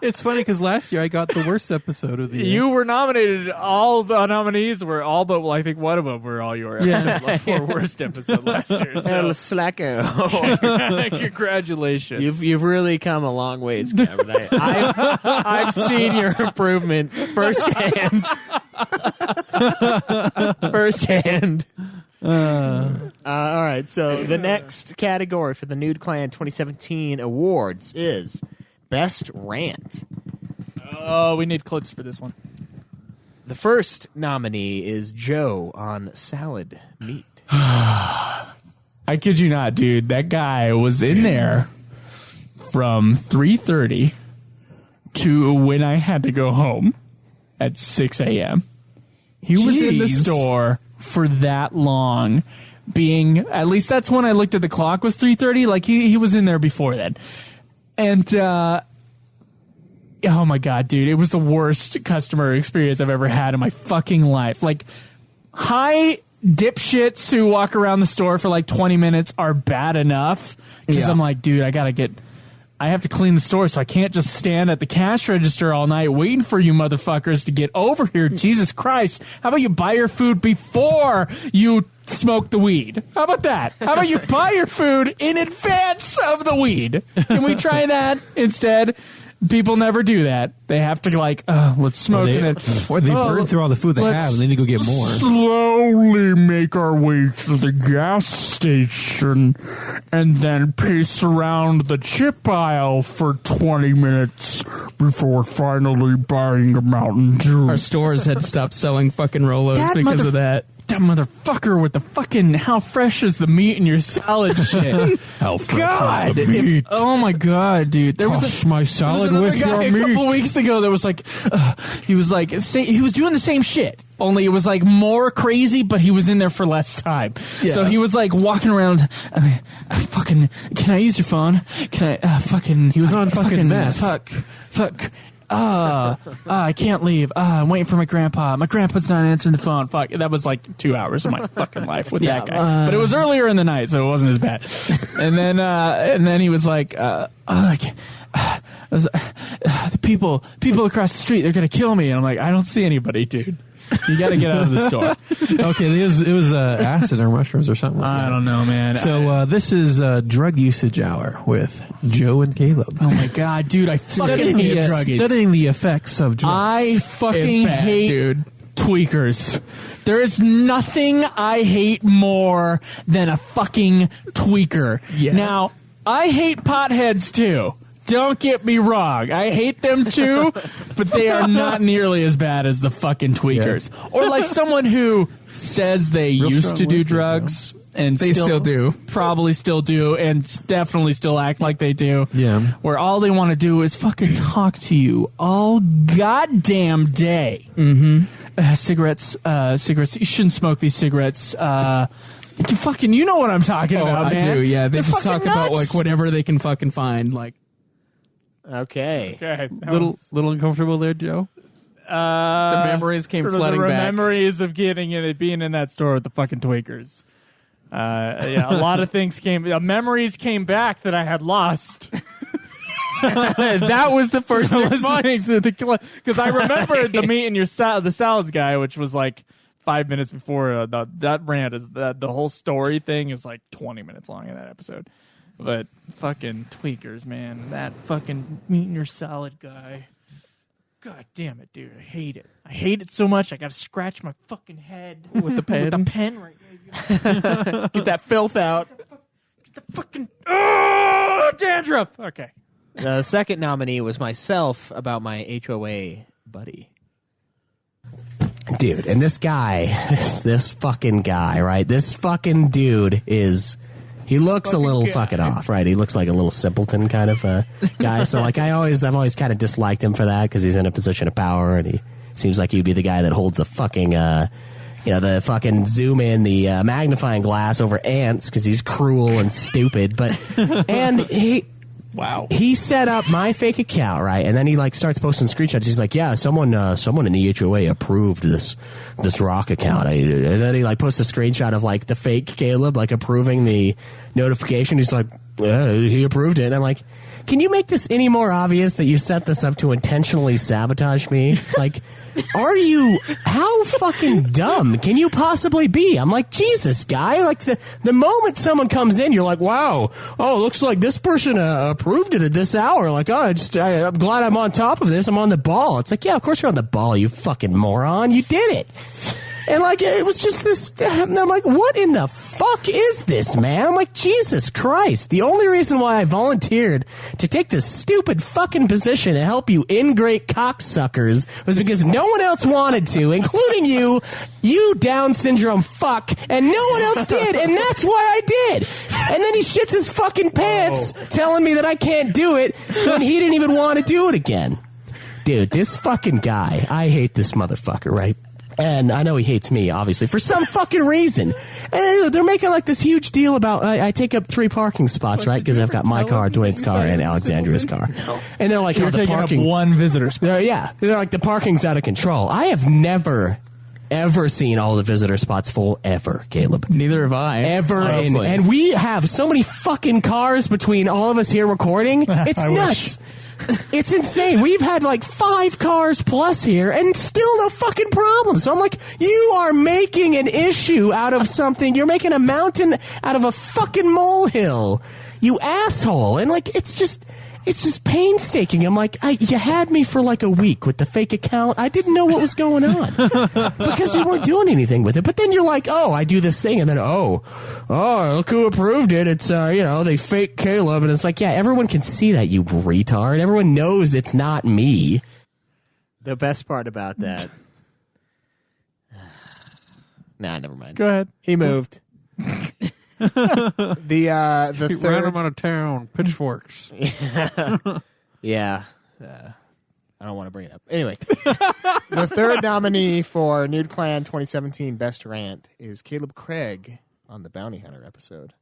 It's funny because last year I got the worst episode of the year. You were nominated. All the nominees were all but I think one of them were all your for worst episode last year. El So Slacko. congratulations. You've really come a long ways, Cameron. I've seen your improvement firsthand. All right, so the next category for the Nude Clan 2017 awards is Best Rant. Oh, we need clips for this one. The first nominee is Joe on salad meat. I kid you not, dude. That guy was in there from 3:30 to when I had to go home at 6 a.m. He was in the store for that long, being, at least that's when I looked at the clock, was 3:30. Like, he was in there before then. And, oh my God, dude, it was the worst customer experience I've ever had in my fucking life. Like, high dipshits who walk around the store for like 20 minutes are bad enough. Because I'm like, dude, I have to clean the store, so I can't just stand at the cash register all night waiting for you motherfuckers to get over here. Jesus Christ. How about you buy your food before you smoke the weed? How about that? How about you buy your food in advance of the weed? Can we try that instead? People never do that. They have to let's smoke it. Or they burn through all the food they have and then you go get more. Slowly make our way to the gas station and then pace around the chip aisle for 20 minutes before finally buying a Mountain Dew. Our stores had stopped selling fucking Rolos because of that. That motherfucker with the fucking how fresh is the meat in your salad shit. How fresh is the meat? Oh my God, dude. There was my salad with guy your meat. a couple weeks ago that was he was he was doing the same shit. Only it was like more crazy, but he was in there for less time. Yeah. So he was like walking around. Fucking, can I use your phone? Can I fucking? He was on fucking meth. Fuck. I can't leave. I'm waiting for my grandpa. My grandpa's not answering the phone. Fuck. That was like 2 hours of my fucking life with that guy. But it was earlier in the night, so it wasn't as bad. And then he was like, the people across the street, they're gonna kill me. And I'm like, I don't see anybody, dude. You got to get out of the store. Okay, it was acid or mushrooms or something like that. I don't know, man. So this is drug usage hour with Joe and Caleb. Oh my God, dude, I fucking hate druggies. Studying the effects of drugs. I fucking hate tweakers. There is nothing I hate more than a fucking tweaker. Yeah. Now, I hate potheads too. Don't get me wrong. I hate them too, but they are not nearly as bad as the fucking tweakers. Yeah. Or like someone who says they used to do drugs and they still do. Probably still do and definitely still act like they do. Yeah. Where all they want to do is fucking talk to you all goddamn day. Mm-hmm. Cigarettes. You shouldn't smoke these cigarettes. You know what I'm talking about, man. I do, yeah. They They're just talk nuts. about like whatever they can fucking find. Like, Okay. Little uncomfortable there, Joe. the memories came flooding back. Memories of being in that store with the fucking tweakers. A lot of things memories came back that I had lost. That was the first 6 months because I remembered the meat in your the salads guy, which was like 5 minutes before that rant. Is that the whole story thing is like 20 minutes long in that episode. But fucking tweakers, man. That fucking meat in your salad guy. God damn it, dude. I hate it. I hate it so much I gotta scratch my fucking head With the pen? With the pen right there. Get that filth out. Get the fucking dandruff. Okay. The second nominee was myself about my HOA buddy. Dude, and this guy, this fucking guy, right? This fucking dude he looks a little fucking off, right? He looks like a little simpleton kind of guy. So like I've always kind of disliked him for that because he's in a position of power and he seems like he'd be the guy that holds the fucking, the fucking zoom in the magnifying glass over ants because he's cruel and stupid. He set up my fake account, right? And then he like starts posting screenshots. He's like, yeah, someone in the HOA approved this rock account. And then he like posts a screenshot of like the fake Caleb like approving the notification. He's like, he approved it. And I'm like, can you make this any more obvious that you set this up to intentionally sabotage me? Like, how fucking dumb can you possibly be? I'm like, Jesus, guy. Like, the moment someone comes in, you're like, wow, looks like this person approved it at this hour. Like, I'm glad I'm on top of this. I'm on the ball. It's like, yeah, of course you're on the ball, you fucking moron. You did it. And, like, it was just this, and I'm like, what in the fuck is this, man? I'm like, Jesus Christ. The only reason why I volunteered to take this stupid fucking position to help you ingrate cocksuckers was because no one else wanted to, including you Down syndrome fuck, and no one else did, and that's why I did. And then he shits his fucking pants telling me that I can't do it when he didn't even want to do it again. Dude, this fucking guy, I hate this motherfucker, right? And I know he hates me, obviously, for some fucking reason. And they're making like this huge deal about I take up 3 parking spots, right? Because I've got my car, Dwayne's car, and Alexandria's car. And they're like, You're taking up one visitor spot. Yeah. They're like, the parking's out of control. I have never, ever seen all the visitor spots full, ever, Caleb. Neither have I. Ever. And we have so many fucking cars between all of us here recording. It's nuts. It's insane. We've had like 5 cars plus here and still no fucking problem. So I'm like, you are making an issue out of something. You're making a mountain out of a fucking molehill. You asshole. And like, it's just painstaking. I'm like, you had me for like a week with the fake account. I didn't know what was going on because you weren't doing anything with it. But then you're like, I do this thing. And then, look who approved it. It's, they fake Caleb. And it's like, yeah, everyone can see that, you retard. Everyone knows it's not me. The best part about that. Nah, never mind. Go ahead. He moved. The He third ran him out of town. Pitchforks. Yeah. I don't want to bring it up. Anyway, the third nominee for Nude Clan 2017 Best Rant is Caleb Craig on the Bounty Hunter episode.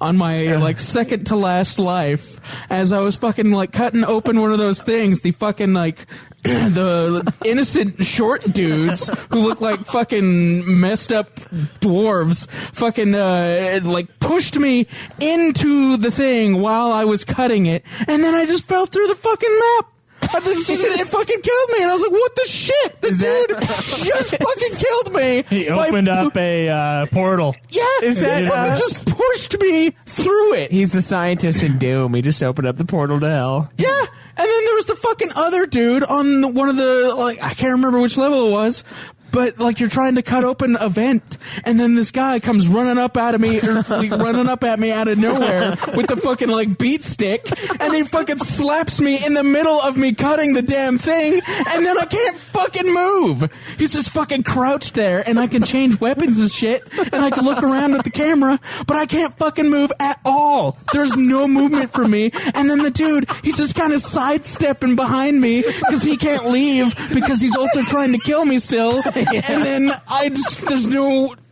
On my like second to last life, as I was fucking like cutting open one of those things, the fucking like the innocent short dudes who look like fucking messed up dwarves fucking like pushed me into the thing while I was cutting it, and then I just fell through the fucking map. It fucking killed me, and I was like, what the shit? The dude just fucking killed me. He opened up a portal. Yeah. Fucking just pushed me through it. He's the scientist in Doom. He just opened up the portal to hell. Yeah. And then there was the fucking other dude on one of the, like, I can't remember which level it was, but, like, you're trying to cut open a vent, and then this guy comes running up at me out of nowhere with the fucking, like, beat stick, and he fucking slaps me in the middle of me cutting the damn thing, and then I can't fucking move. He's just fucking crouched there, and I can change weapons and shit, and I can look around with the camera, but I can't fucking move at all. There's no movement from me, and then the dude, he's just kind of sidestepping behind me, because he can't leave, because he's also trying to kill me still. And then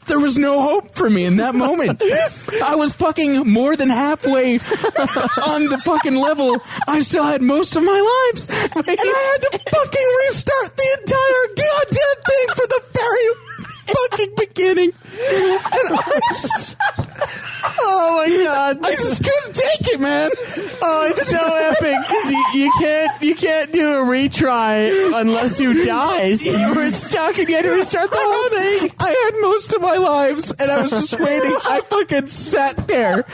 there was no hope for me in that moment. I was fucking more than halfway on the fucking level. I still had most of my lives. And I had to fucking restart the entire goddamn thing for the very fucking beginning. And Oh my god! I just couldn't take it, man. Oh, it's so epic because you can't do a retry unless you die. So you were stuck and you had to restart the whole thing. I had most of my lives, and I was just waiting. I fucking sat there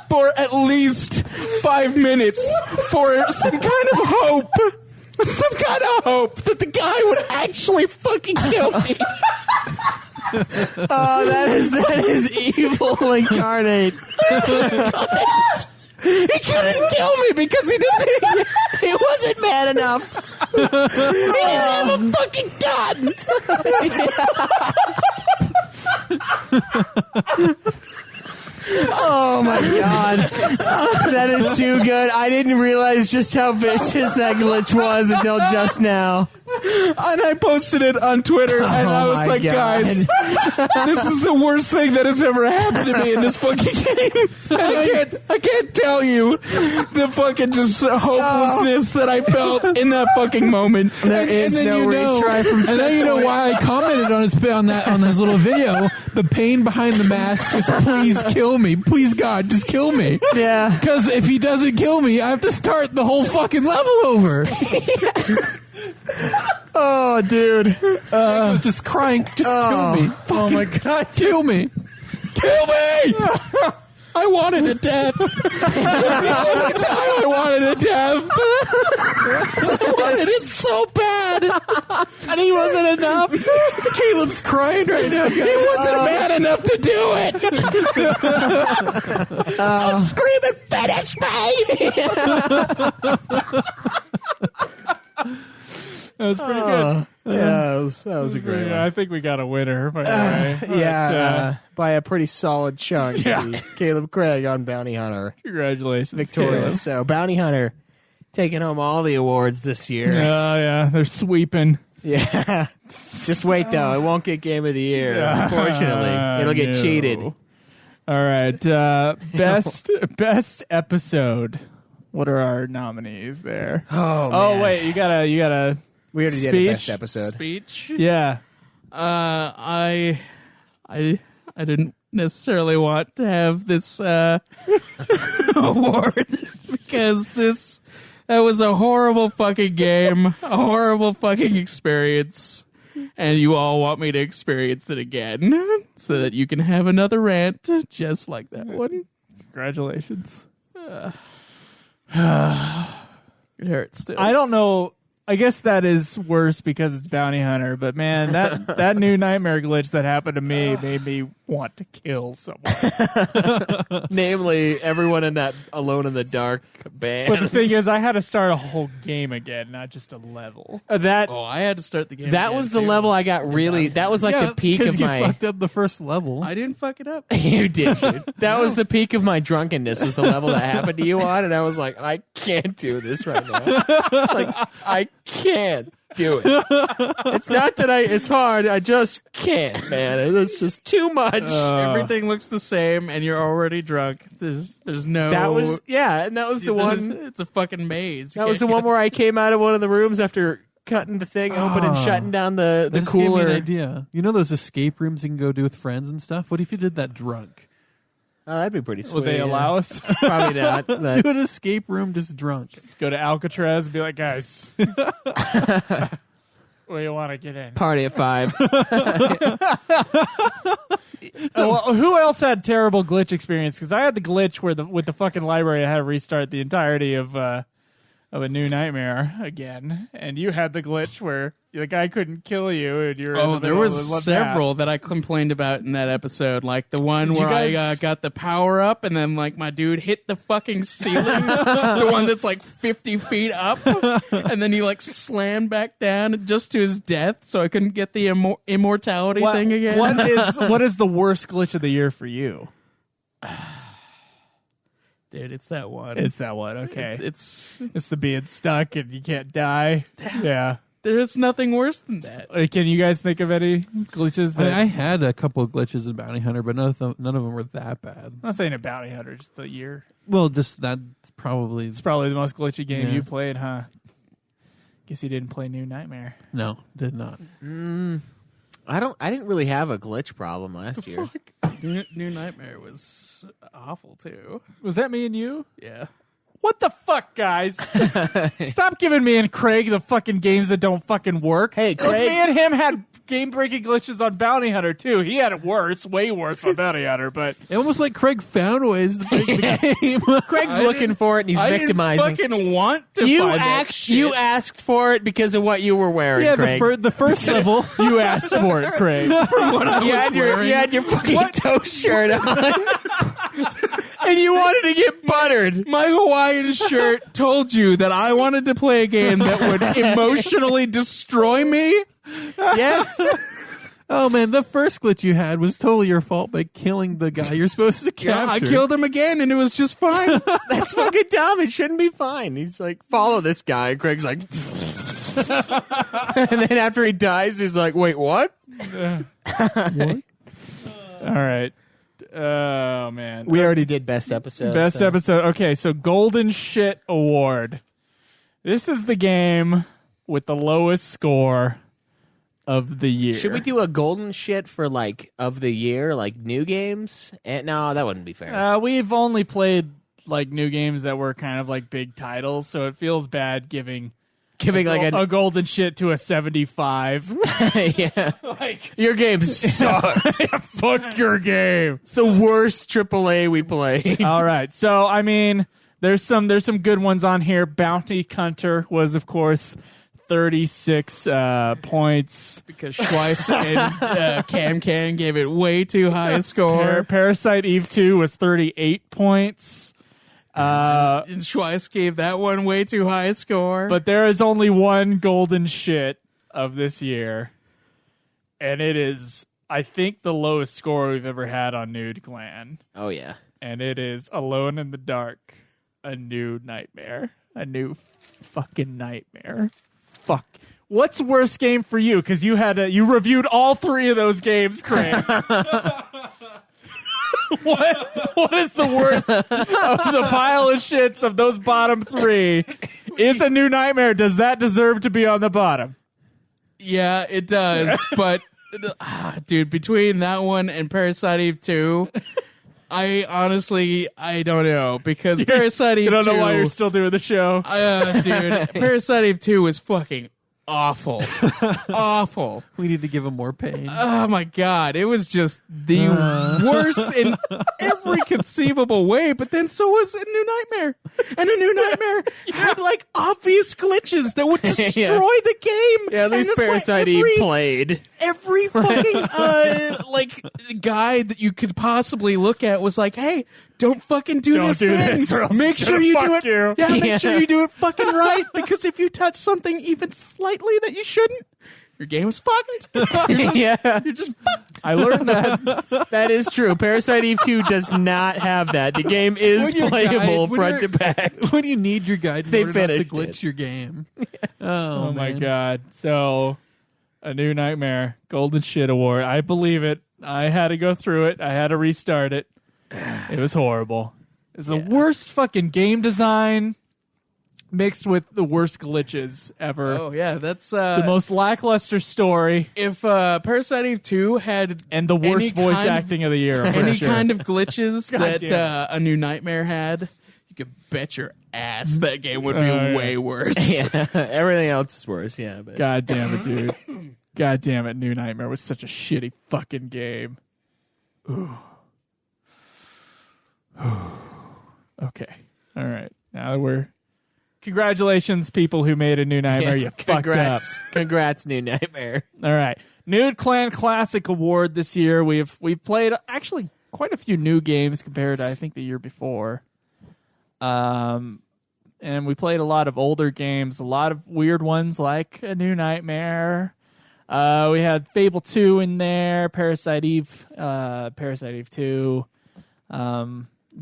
for at least 5 minutes for some kind of hope. Some kind of hope that the guy would actually fucking kill me. Oh, that is evil incarnate. He couldn't kill me because he wasn't mad enough. He didn't have a fucking gun. Oh my god. That is too good. I didn't realize just how vicious that glitch was until just now. And I posted it on Twitter, and I was like, guys, this is the worst thing that has ever happened to me in this fucking game. And I can't tell you the fucking just hopelessness that I felt in that fucking moment. There is no retry from And then you know why I commented on his little video. The pain behind the mask. Just please kill me. Please, God, just kill me. Yeah. Because if he doesn't kill me, I have to start the whole fucking level over. Oh, dude. I was just crying. Just kill me. Oh my God. Kill me. Kill me. I wanted a death. I wanted a death. I wanted it so bad. And he wasn't enough. Caleb's crying right now. He wasn't man enough to do it. I'll scream and finish me. That was pretty good. Yeah, that was a great one. I think we got a winner, by the way. By a pretty solid chunk. Yeah. Caleb Craig on Bounty Hunter. Congratulations. Victorious. So Bounty Hunter taking home all the awards this year. Yeah, they're sweeping. Yeah. Just wait, though. It won't get Game of the Year. Unfortunately. It'll get cheated. All right. Best episode. What are our nominees there? Oh, wait. You gotta we already did the best episode. Speech. Yeah. I didn't necessarily want to have this award because that was a horrible fucking game, a horrible fucking experience, and you all want me to experience it again so that you can have another rant just like that one. Congratulations. It hurts still. I don't know. I guess that is worse because it's Bounty Hunter, but man, that new nightmare glitch that happened to me made me want to kill someone. Namely, everyone in that Alone in the Dark band. But the thing is, I had to start a whole game again, not just a level. I had to start the game. That again, was the too. level I got really. That was like the peak of my. You fucked up the first level. I didn't fuck it up. You did, dude. That was the peak of my drunkenness. Was the level that happened to you on, and I was like, I can't do this right now. It's like I can't do it. It's not that it's hard. I just can't, man. It's just too much. Everything looks the same, and you're already drunk. There's no. That was and that was the one. It's a fucking maze. That was the one where I came out of one of the rooms after cutting the thing open and shutting down the That just cooler. gave me an idea. You know those escape rooms you can go do with friends and stuff? What if you did that drunk? Oh, that'd be pretty sweet. Would they allow us? Probably not. But Do an escape room just drunk. Go to Alcatraz and be like, guys, where you want to get in? party at 5. Well, who else had terrible glitch experience? Because I had the glitch where with the fucking library, I had to restart the entirety of a new nightmare again, and you had the glitch where the guy couldn't kill you, and you're. Oh, there was several that I complained about in that episode. Like the one where I got the power up, and then like my dude hit the fucking ceiling, the one that's like 50 feet up, and then he like slammed back down just to his death, so I couldn't get the immortality thing again. What is the worst glitch of the year for you? Dude, it's that one. It's that one. Okay, It's it's the being stuck and you can't die. Yeah. there's nothing worse than that. Can you guys think of any glitches? That, I had a couple of glitches in Bounty Hunter, but none of them were that bad. I'm not saying a Bounty Hunter, just the year. Well, just that's probably It's probably the most glitchy game Yeah. you played, huh? Guess you didn't play New Nightmare. no, did not. I didn't really have a glitch problem last year. New Nightmare was awful too. Was that me and you? Yeah. What the fuck, guys? Stop giving me and Craig the fucking games that don't fucking work. Hey, Craig. Me and him had game-breaking glitches on Bounty Hunter, too. He had it worse, way worse on Bounty Hunter, but... It almost like Craig found ways to break the game. Craig's looking for it and he's I victimizing. didn't fucking want to find that shit. You asked for it because of what you were wearing, Yeah, Craig. the first level. You asked for it, Craig. You had your fucking toe shirt on. And you wanted to get buttered. My Hawaiian shirt told you that I wanted to play a game that would emotionally destroy me. Yes. Oh man, the first glitch you had was totally your fault by killing the guy you're supposed to capture. Yeah, I killed him again, and it was just fine. That's fucking dumb. It shouldn't be fine. He's like, follow this guy. And Craig's like, And then after he dies, he's like, wait, what? All right. Oh, man. We already did best episode. Best episode. Okay, so Golden Shit Award. This is the game with the lowest score of the year. Should we do a golden shit for, like, of the year, like new games? No, that wouldn't be fair. We've only played, like, new games that were kind of like big titles, so it feels bad giving like a golden shit to a 75. Yeah. Like, Your game sucks. fuck your game. It's the worst AAA we played. All right. So, I mean, there's some good ones on here. Bounty Hunter was, of course, 36 points. Because Schweiss and Cam gave it way too high a score. Parasite Eve 2 was 38 points. And Schweiss gave that one way too high a score. But there is only one golden shit of this year. And it is, I think, the lowest score we've ever had on Nude Clan. Oh, yeah. And it is Alone in the Dark, a new nightmare. A new fucking nightmare. Fuck. What's worst game for you? Because you reviewed all three of those games, Craig. What is the worst of the pile of shits of those bottom three? Is a new nightmare? Does that deserve to be on the bottom? Yeah, it does. But, dude, between that one and Parasite Eve 2, I honestly don't know. Because Parasite Eve 2... You don't know why you're still doing the show? Dude, Parasite Eve 2 was fucking awful. Awful. We need to give him more pain. Oh my god, it was just the worst in every conceivable way, but then so was A New Nightmare. And A New Nightmare had like obvious glitches that would destroy the game. Yeah, at least Parasite Eve played. Every fucking like guide that you could possibly look at was like, hey, don't fucking do this thing. Or else Make it's sure gonna you fuck do it. you. Yeah, make sure you do it fucking right. Because if you touch something even slightly that you shouldn't, your game's fucked. You're just fucked. I learned that. That is true. Parasite Eve 2 does not have that. The game is playable front to back. When you need your guide, They in order not to finished glitch it. your game. Oh my man. god. So, A New Nightmare, Golden Shit Award. I believe it. I had to go through it. I had to restart it. It was horrible. It was the worst fucking game design mixed with the worst glitches ever. Oh yeah, that's The most lackluster story if Parasite Eve 2 had and the worst any voice kind- acting of the year. I'm pretty any sure. kind of glitches God that damn A New Nightmare had, you could bet your ass that game would be yeah. way worse. Yeah, everything else is worse. Yeah, but God damn it, dude. God damn it, New Nightmare was such a shitty fucking game. Ooh. Okay. All right. Now that we're... Congratulations, people who made A New Nightmare. You fucked up. Congrats, New Nightmare. All right. Nude Clan Classic Award this year. We've played actually quite a few new games compared to, I think, the year before. And we played a lot of older games, a lot of weird ones like A New Nightmare. We had Fable 2 in there, Parasite Eve 2.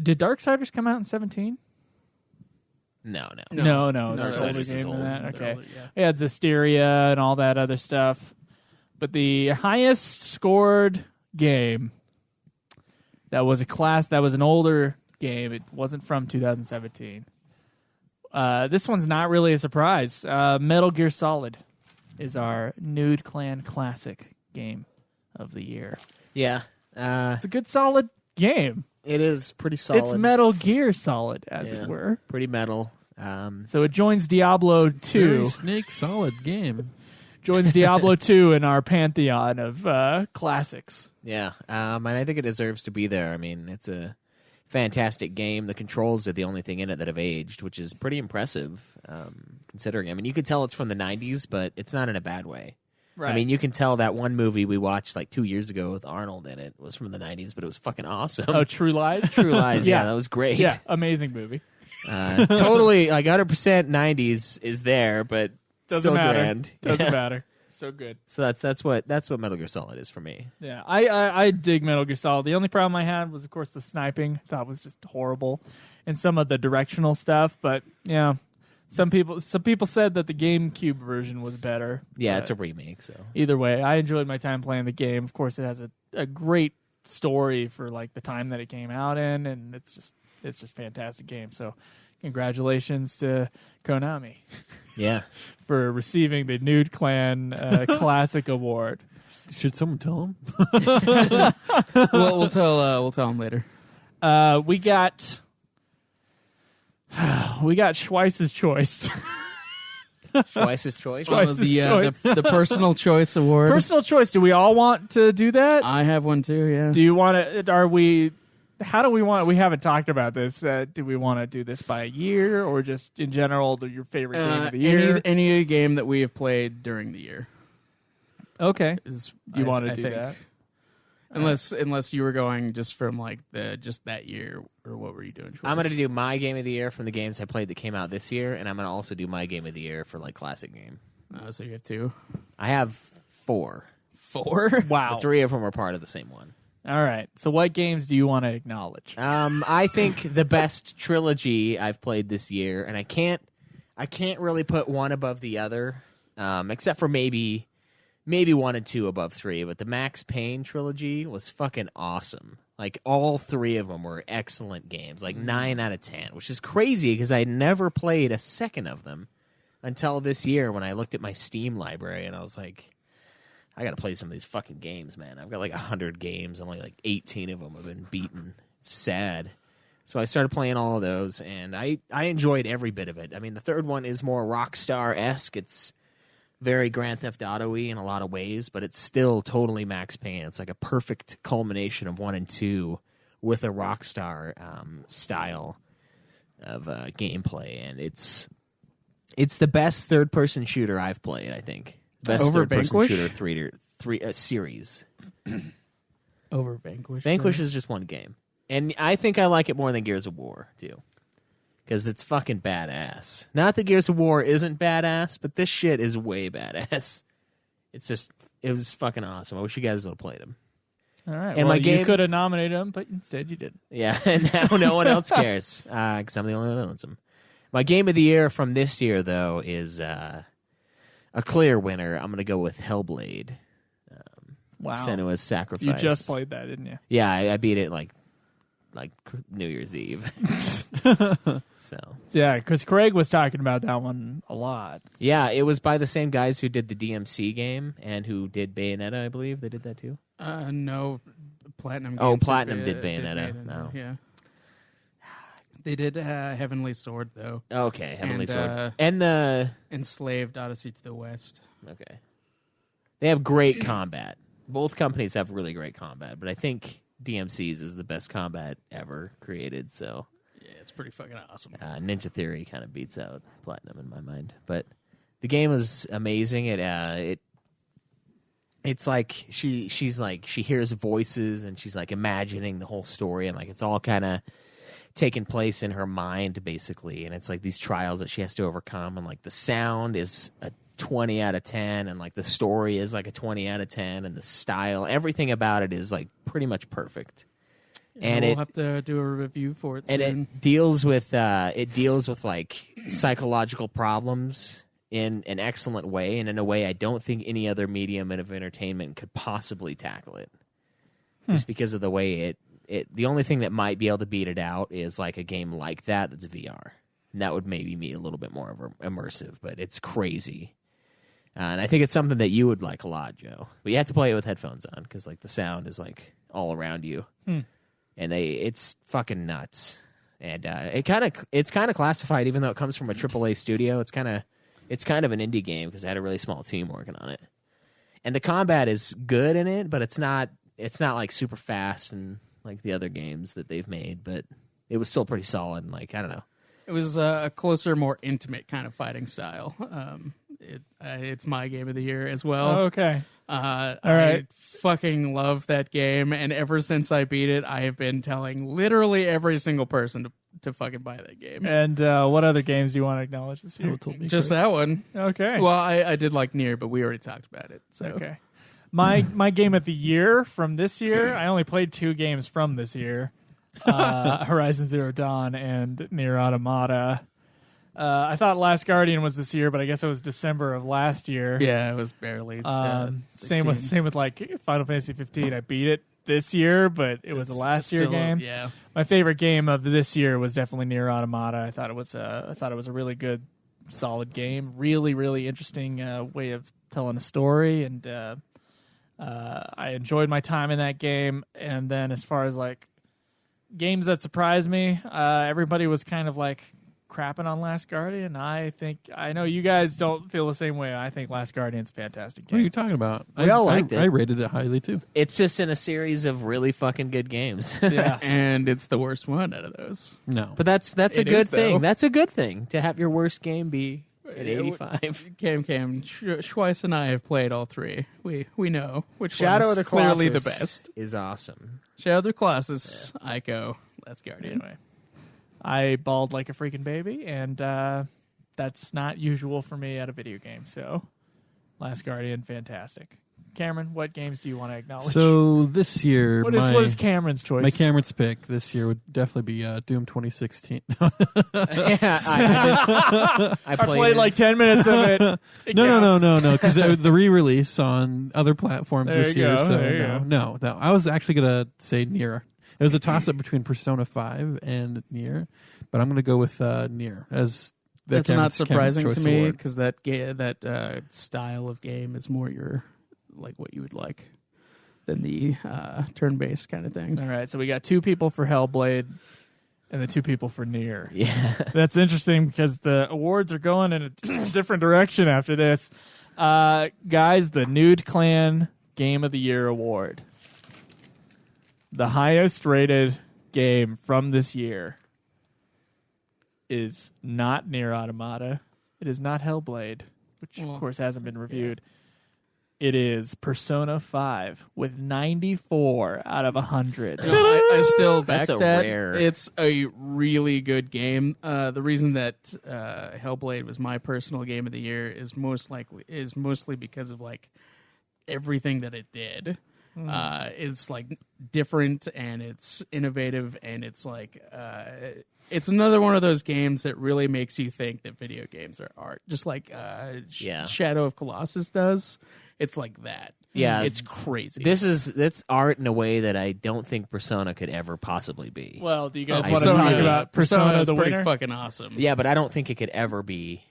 Did Darksiders come out in 17? No. No. Darksiders There's older is game old. than that. They're Okay. older, yeah. We had Zisteria and all that other stuff. But the highest scored game that was an older game. It wasn't from 2017. This one's not really a surprise. Metal Gear Solid is our Nude Clan Classic game of the year. Yeah, It's a good, solid game. it is pretty solid. It's Metal Gear Solid, as Yeah. it were. Pretty metal. So it joins Diablo 2. Very Snake solid game. Joins Diablo 2 in our pantheon of classics. Yeah, and I think it deserves to be there. I mean, it's a fantastic game. The controls are the only thing in it that have aged, which is pretty impressive, considering. I mean, you could tell it's from the 90s, but it's not in a bad way. Right. I mean, you can tell that one movie we watched like 2 years ago with Arnold in it was from the 90s, but it was fucking awesome. Oh, True Lies? True Lies, yeah, Yeah. that was great. Yeah, amazing movie. Totally, like 100% 90s is there, but Doesn't still matter. grand. Doesn't Yeah. matter. So good. So that's what Metal Gear Solid is for me. Yeah, I dig Metal Gear Solid. The only problem I had was, of course, the sniping. I thought was just horrible, and some of the directional stuff. But yeah, Some people said that the GameCube version was better. Yeah, but it's a remake. So either way, I enjoyed my time playing the game. Of course, it has a great story for like the time that it came out in, and it's just a fantastic game. So, congratulations to Konami yeah, for receiving the Nude Clan Classic Award. Should someone tell him? we'll tell him later. We got Schweiss's Choice. Schweiss's Choice. The personal choice award. Personal choice. Do we all want to do that? I have one too. Yeah. Do you want to? Are we? How do we want? We haven't talked about this. Do we want to do this by a year or just in general? Your favorite game of the year? Any game that we have played during the year. Okay. You want to I do think. that? Unless you were going just from like just that year, or what were you doing? Schwartz? I'm going to do my game of the year from the games I played that came out this year, and I'm going to also do my game of the year for like classic game. So you have 2. I have 4. 4? Wow. But 3 of them are part of the same one. All right. So what games do you want to acknowledge? I think the best trilogy I've played this year, and I can't really put one above the other, except for maybe 1 and 2 above 3, but the Max Payne trilogy was fucking awesome. Like, all 3 of them were excellent games, like 9 out of 10, which is crazy because I never played a second of them until this year when I looked at my Steam library and I was like, I got to play some of these fucking games, man. I've got like 100 games, only like 18 of them have been beaten. It's sad. So I started playing all of those, and I enjoyed every bit of it. I mean, the third one is more Rockstar-esque. It's very Grand Theft Auto-y in a lot of ways, but it's still totally Max Payne. It's like a perfect culmination of 1 and 2 with a Rockstar style of gameplay, and it's the best third-person shooter I've played, I think. Best Over third-person Vanquish? shooter series. Over Vanquish. Vanquish is just one game, and I think I like it more than Gears of War, too. Because it's fucking badass. Not that Gears of War isn't badass, but this shit is way badass. It was fucking awesome. I wish you guys would have played them. All right. And well, my game- you could have nominated them, but instead you didn't. Yeah, and now no one else cares because I'm the only one who owns them. My game of the year from this year, though, is a clear winner. I'm going to go with Hellblade. Wow. Senua's Sacrifice. You just played that, didn't you? Yeah, I beat it like New Year's Eve. So Yeah, because Craig was talking about that one a lot. yeah, it was by the same guys who did the DMC game and who did Bayonetta, I believe. They did that too. No, Platinum. Oh, Games Platinum did Bayonetta. Oh. Yeah. They did Heavenly Sword though. Okay, Heavenly And, Sword. And the Enslaved Odyssey to the West. okay. They have great combat. Both companies have really great combat, but I think DMC's is the best combat ever created, so Yeah, it's pretty fucking awesome. Ninja Theory kind of beats out Platinum in my mind. But the game is amazing. It's like she's like she hears voices and she's like imagining the whole story, and like it's all kind of taking place in her mind basically, and it's like these trials that she has to overcome, and like the sound is a 20 out of 10, and like the story is like a 20 out of 10, and the style, everything about it is like pretty much perfect. And we'll have to do a review for it and soon. it deals with like psychological problems in an excellent way, and in a way I don't think any other medium of entertainment could possibly tackle it. Just because of the way it the only thing that might be able to beat it out is like a game like that's VR. And that would maybe be a little bit more immersive, but it's crazy. And I think it's something that you would like a lot, Joe. But you have to play it with headphones on because like the sound is like all around you. And it's fucking nuts. And it's kind of classified, even though it comes from a AAA studio. It's kind of an indie game because it had a really small team working on it. And the combat is good in it, but it's not like super fast and like the other games that they've made. But it was still pretty solid. And like I don't know, It was a closer, more intimate kind of fighting style. It's my game of the year as well. Oh, okay. All right. I fucking love that game, and ever since I beat it, I have been telling literally every single person to fucking buy that game. And what other games do you want to acknowledge this year? Just that one. Okay. Well, I did like Nier, but we already talked about it. So. Okay. My game of the year from this year, I only played 2 games from this year. Horizon Zero Dawn and Nier Automata. I thought Last Guardian was this year, but I guess it was December of last year. Yeah, it was barely. Same with like Final Fantasy 15. I beat it this year, but it was a last year game. Yeah. My favorite game of this year was definitely Nier Automata. I thought it was a really good, solid game. Really, really interesting way of telling a story, and I enjoyed my time in that game. And then as far as like games that surprised me, everybody was kind of like crapping on Last Guardian. I know you guys don't feel the same way. I think Last Guardian's a fantastic What are game. you talking about? We all liked it. I rated it highly too. It's just in a series of really fucking good games. Yeah. And it's the worst one out of those. No, But that's a It good is, thing. though. That's a good thing to have your worst game be an 85. Cam, Schweiss and I have played all three. We know which Shadow one of is the Colossus clearly the best. is awesome. Shadow of the Colossus, Ico, Last Guardian. Anyway, I bawled like a freaking baby, and that's not usual for me at a video game. So, Last Guardian, fantastic. Cameron, what games do you want to acknowledge? So this year, what is Cameron's choice? my Cameron's pick this year would definitely be Doom 2016. Yeah, I played like 10 minutes of it. It counts. No, because the re-release on other platforms There this you year. go, So there you go. no. I was actually gonna say Nier. It was a toss-up between Persona 5 and Nier, but I'm gonna go with Nier as That's not surprising Cameron's to Choice me Award. because that style of game is more your like what you would like than the turn-based kind of thing. All right, so we got 2 people for Hellblade and the 2 people for Nier. Yeah. That's interesting because the awards are going in a different direction after this. Guys, the Nude Clan Game of the Year Award. The highest rated game from this year is not Nier Automata. It is not Hellblade, which of course hasn't been reviewed. It is Persona 5 with 94 out of 100. No, I still back That's a that. rare. It's a really good game. The reason that Hellblade was my personal game of the year is mostly because of like everything that it did. It's like different and it's innovative and it's like it's another one of those games that really makes you think that video games are art, just like Shadow of Colossus does. It's like that. Yeah. It's crazy. That's art in a way that I don't think Persona could ever possibly be. Well, do you guys Oh, want to Persona- talk about Persona is the pretty winner? fucking awesome. Yeah, but I don't think it could ever be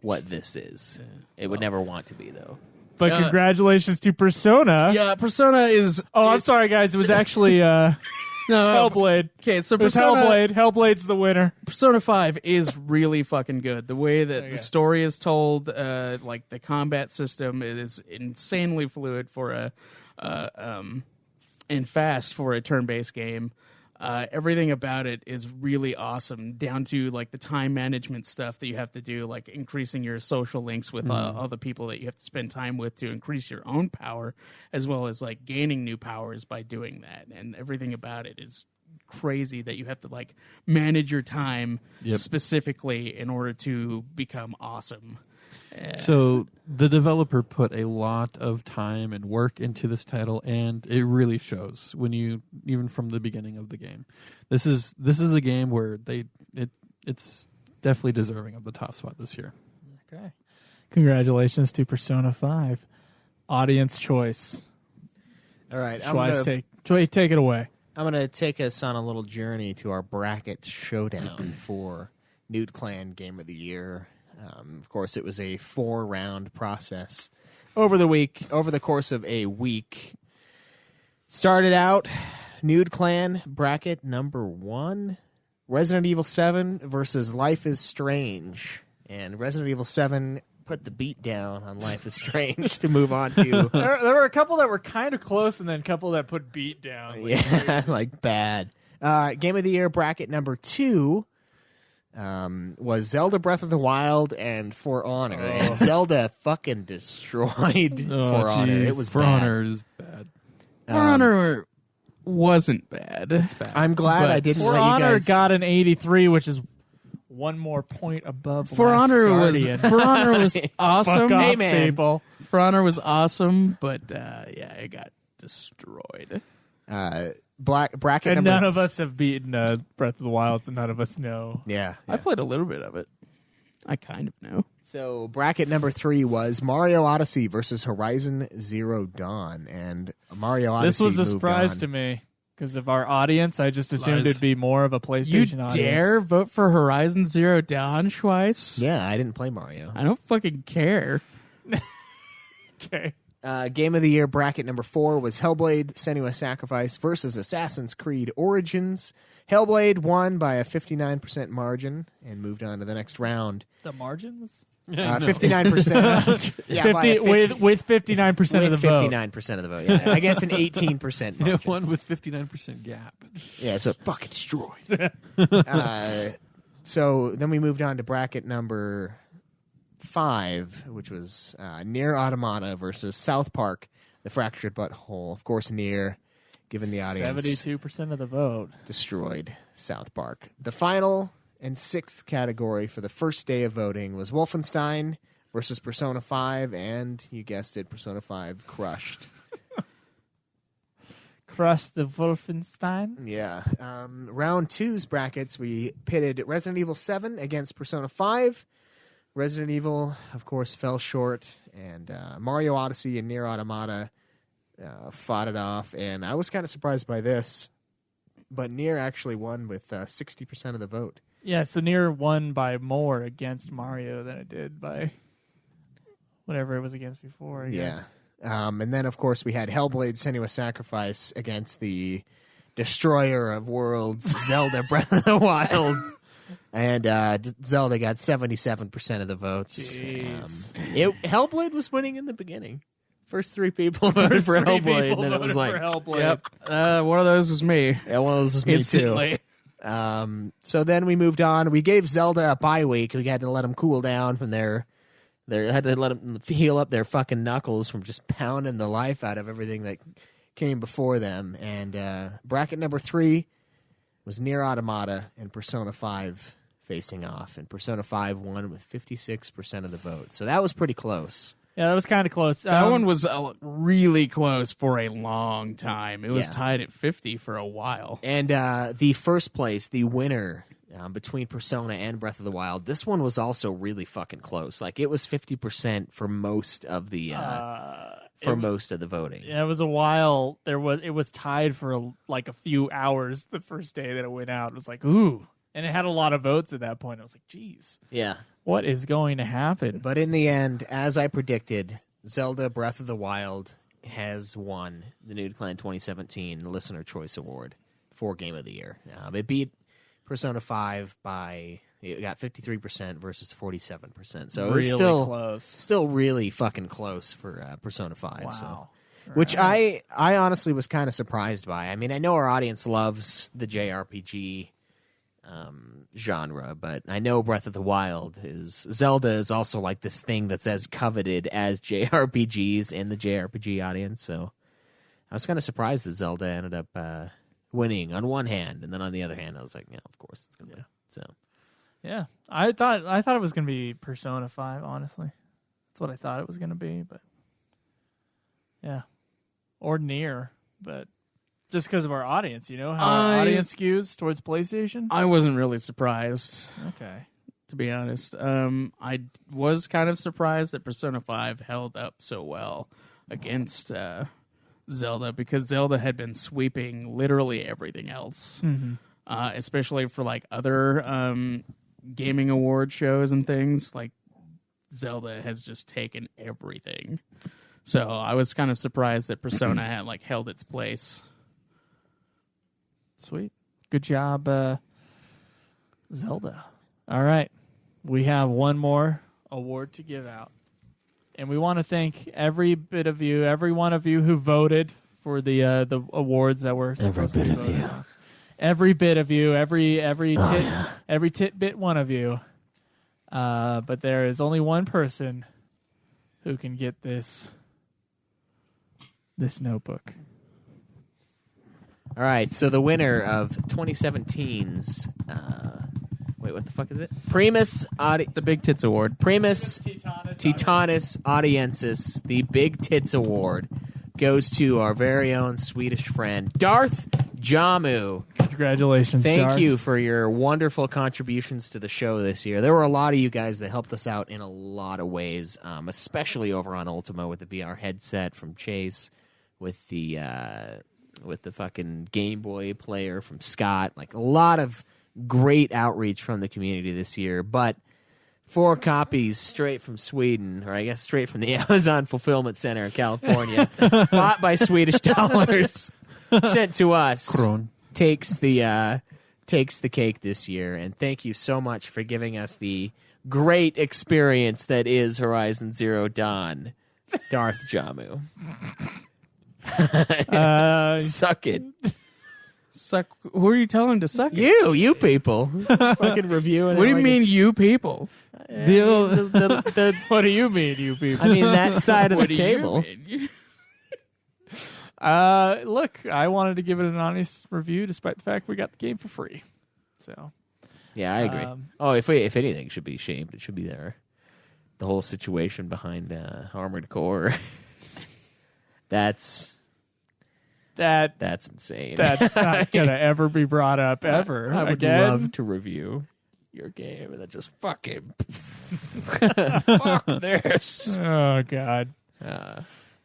what this is. It would never want to be, though. But congratulations to Persona. Yeah, Persona is. Oh, I'm sorry, guys. It was actually Hellblade. Okay, so It was Persona, Hellblade. Hellblade's the winner. Persona 5 is really fucking good. The way that you the go. story is told, like the combat system is insanely fluid for and fast for a turn-based game. Everything about it is really awesome, down to like the time management stuff that you have to do, like increasing your social links with all the people that you have to spend time with to increase your own power, as well as like gaining new powers by doing that. And everything about it is crazy that you have to like manage your time specifically in order to become awesome. So the developer put a lot of time and work into this title, and it really shows when you even from the beginning of the game. This is a game where it's definitely deserving of the top spot this year. Okay. Congratulations to Persona 5. Audience choice. All right. Take it away. I'm going to take us on a little journey to our bracket showdown for Nude Clan Game of the Year. Of course, it was a 4-round process over the course of a week. Started out, Nude Clan bracket number 1, Resident Evil 7 versus Life is Strange. And Resident Evil 7 put the beat down on Life is Strange to move on to... There were a couple that were kind of close and then a couple that put beat down. Yeah, like bad. Game of the Year bracket number 2 was Zelda Breath of the Wild and For Honor. And Zelda fucking destroyed For Honor. It was For bad. Honor is bad. For Honor wasn't bad. It's bad. I'm glad I didn't For let you Honor guys... got an 83, which is one more point above For Last Honor Guardian. For Honor was awesome. Fuck off, Hey, man. people. For Honor was awesome, but it got destroyed. bracket And number... none of us have beaten Breath of the Wild, so none of us know. Yeah. I played a little bit of it. I kind of know. So bracket number 3 was Mario Odyssey versus Horizon Zero Dawn, and Mario Odyssey. This was a moved surprise on. to me because of our audience. I just assumed Lies. it'd be more of a You PlayStation audience. dare vote for Horizon Zero Dawn, Schweiss? Yeah, I didn't play Mario. I don't fucking care. Okay. Game of the Year bracket number 4 was Hellblade: Senua's Sacrifice versus Assassin's Creed Origins. Hellblade won by a 59% margin and moved on to the next round. The margin was 59%. Yeah, by a 50 with 59% of the vote. 59% of the vote. Yeah, I guess an 18% margin. One with 59% gap. Yeah, so fucking destroyed. So then we moved on to bracket number 5, which was Nier Automata versus South Park: The Fractured Butthole. Of course, Nier, given the audience, 72% of the vote. destroyed South Park. The final and 6th category for the first day of voting was Wolfenstein versus Persona 5, and you guessed it, Persona 5 crushed. Crushed the Wolfenstein. Yeah. Round 2's brackets, we pitted Resident Evil 7 against Persona 5. Resident Evil, of course, fell short, and Mario Odyssey and Nier Automata fought it off, and I was kind of surprised by this, but Nier actually won with 60% of the vote. Yeah, so Nier won by more against Mario than it did by whatever it was against before. I guess. And then, of course, we had Hellblade: Senua's Sacrifice against the destroyer of worlds, Zelda Breath of the Wild. And Zelda got 77% of the votes. Jeez. Hellblade was winning in the beginning. First 3 people voted for Hellblade, and then it was like, Hellblade. Yep. One of those was me. yeah, one of those was me Instantly. too. So then we moved on. We gave Zelda a bye week. We had to let them cool down from their had to let them heal up their fucking knuckles from just pounding the life out of everything that came before them. And bracket number 3 was Nier Automata and Persona 5 facing off. And Persona 5 won with 56% of the vote. So that was pretty close. Yeah, that was kind of close. That one was really close for a long time. It was Yeah. tied at 50 for a while. And the first place, the winner between Persona and Breath of the Wild, this one was also really fucking close. Like, it was 50% for most of the most of the voting. Yeah, it was a while. It was tied for a few hours the first day that it went out. It was like, ooh. And it had a lot of votes at that point. I was like, geez, Yeah. what is going to happen? But in the end, as I predicted, Zelda Breath of the Wild has won the Nude Clan 2017 Listener Choice Award for Game of the Year. It beat Persona 5 it got 53% versus 47%. So it was really close. still really fucking close for Persona 5. Wow. So. Which I honestly was kind of surprised by. I mean, I know our audience loves the JRPG genre, but I know Breath of the Wild Zelda is also like this thing that's as coveted as JRPGs in the JRPG audience. So I was kind of surprised that Zelda ended up winning on one hand, and then on the other hand, I was like, yeah, of course it's gonna win. So Yeah, I thought it was going to be Persona 5. Honestly, that's what I thought it was going to be. But yeah, or Nier, but just because of our audience, you know how our audience skews towards PlayStation. I wasn't really surprised, Okay, to be honest. I was kind of surprised that Persona 5 held up so well against Zelda, because Zelda had been sweeping literally everything else, especially for like other gaming award shows and things. Like, Zelda has just taken everything. So I was kind of surprised that Persona had like held its place. sweet, good job, Zelda. All right, we have one more award to give out. And we want to thank every one of you who voted for the awards that were supposed to be voted on. Every bit of you, every titbit one of you. But there is only one person who can get this notebook. all right, so the winner of 2017's wait, what the fuck is it? The Big Tits Award. Primus Tetonus Audiencus, the Big Tits Award, goes to our very own Swedish friend, Darth Jamu. Congratulations, Thank Darth. you for your wonderful contributions to the show this year. There were a lot of you guys that helped us out in a lot of ways, especially over on Ultima with the VR headset from Chase, with the fucking Game Boy player from Scott. Like a lot of great outreach from the community this year. But 4 copies straight from Sweden, or I guess straight from the Amazon Fulfillment Center in California, bought by Swedish dollars, sent to us. Kron. Takes the cake this year, and thank you so much for giving us the great experience that is Horizon Zero Dawn, Darth Jamu. Suck it, Suck. Who are you telling to suck it? you people. Fucking reviewing. What do it you like mean, it's- you people? The What do you mean, you people? I mean that side of What the do you table. mean? Look, I wanted to give it an honest review, despite the fact we got the game for free. So, Yeah, I agree. If anything should be shamed, it should be there. The whole situation behind Armored Core. That's insane. that's not gonna ever be brought up ever. I would again. love to review your game and then just fucking fuck this. Oh God.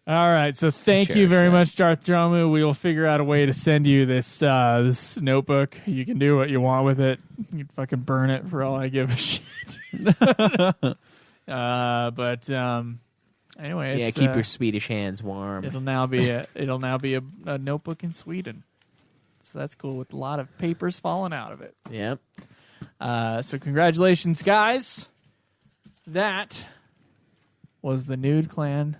All right, so thank you Cherish very that. much, Darth Dramu. We will figure out a way to send you this this notebook. You can do what you want with it. You can fucking burn it for all I give a shit. But anyway, Yeah, it's, keep your Swedish hands warm. It'll now be a notebook in Sweden. So that's cool with a lot of papers falling out of it. Yep. So congratulations, guys. That was the Nude Clan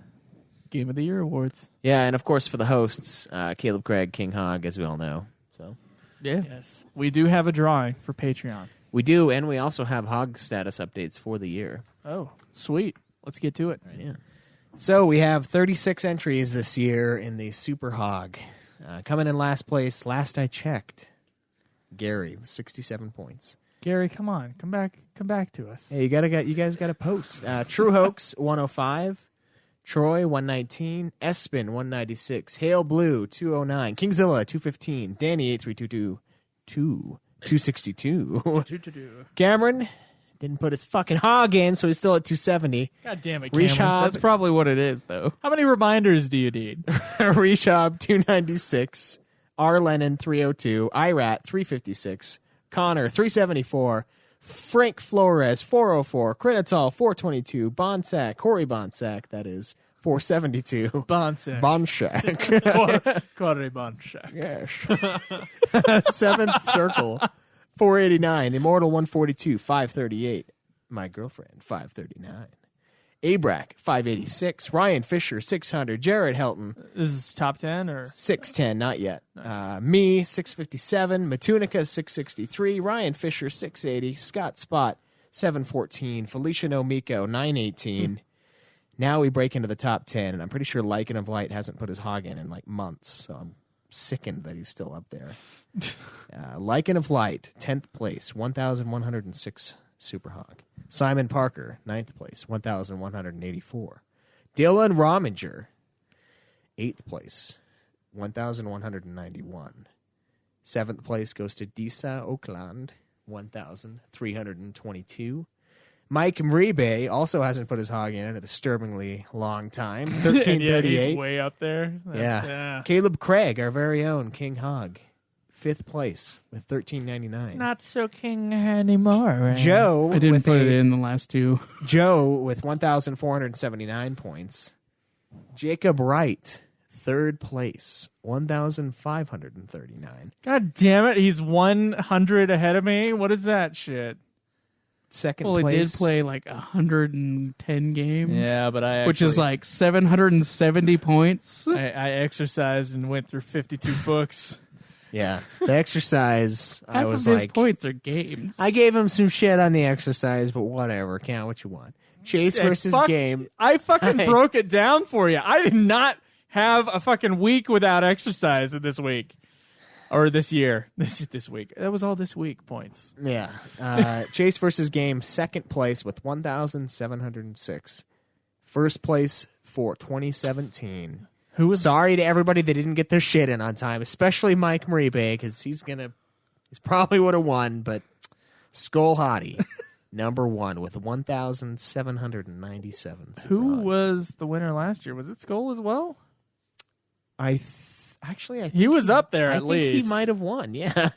Game of the Year Awards. Yeah, and of course for the hosts, Caleb, Craig, King Hog, as we all know. So Yeah. Yes. We do have a drawing for Patreon. we do, and we also have Hog status updates for the year. Oh, sweet. Let's get to it. Yeah. So we have 36 entries this year in the Super Hog. Coming in last place, last I checked, Gary with 67 points. Gary, come on. Come back to us. Hey, you guys got to post. True Hoax 105, Troy 119, Espen 196, Hail Blue 209, Kingzilla 215, Danny 8322 262. Cameron didn't put his fucking hog in, so he's still at 270. God damn it, Cameron. Reshab, That's probably what it is, though. How many reminders do you need? Reshab 296, R Lennon 302, Irat 356, Connor 374, Frank Flores 404, Crinitol 422, Bonsack, Corey Bonsack, that is 472. Bonsack. Bonshak. Corey Bonsack. Yes. Seventh Circle 489, Immortal 142, 538, My Girlfriend 539. Abrac 586, Ryan Fisher 600, Jared Helton This is top 10 or 610, not yet. Me 657, Matunica 663, Ryan Fisher 680, Scott Spot 714, Felicia Nomiko 918. Now we break into the top 10, and I'm pretty sure Lycan of Light hasn't put his hog in like months, so I'm sickened that he's still up there. Lycan of Light 10th place, 1,106 Super Hog. Simon Parker, 9th place, 1,184. Dylan Rominger, 8th place, 1,191. 7th place goes to Disa Oakland, 1,322. Mike Mribe also hasn't put his hog in a disturbingly long time, 1338. Yeah, he's way up there. Yeah. Caleb Craig, our very own King Hog, 5th place with 1399. Not so king anymore. Joe, I didn't with put it in the last two. Joe with 1,479 points. Jacob Wright, 3rd place, 1,539. God damn it. He's 100 ahead of me. What is that shit? 2nd Well, place. he did play like 110 games. but I Which is like 770 points. I exercised and went through 52 books. Yeah. The exercise, I Half was of his like, points are games. I gave him some shit on the exercise, but whatever. Count what you want. Chase versus Fuck, game. I fucking Hey. broke it down for you. I did not have a fucking week without exercise this week. Or this year. This week. That was all this week points. Yeah. Chase versus game, 2nd place with 1,706. 1st place for 2017. Who was Sorry to everybody that didn't get their shit in on time, especially Mike Mribe, because he's going to He probably would have won, but Skull Hottie, number 1 with 1,797. Who was the winner last year? Was it Skull as well? I think He was up there I at think least. he might have won, yeah.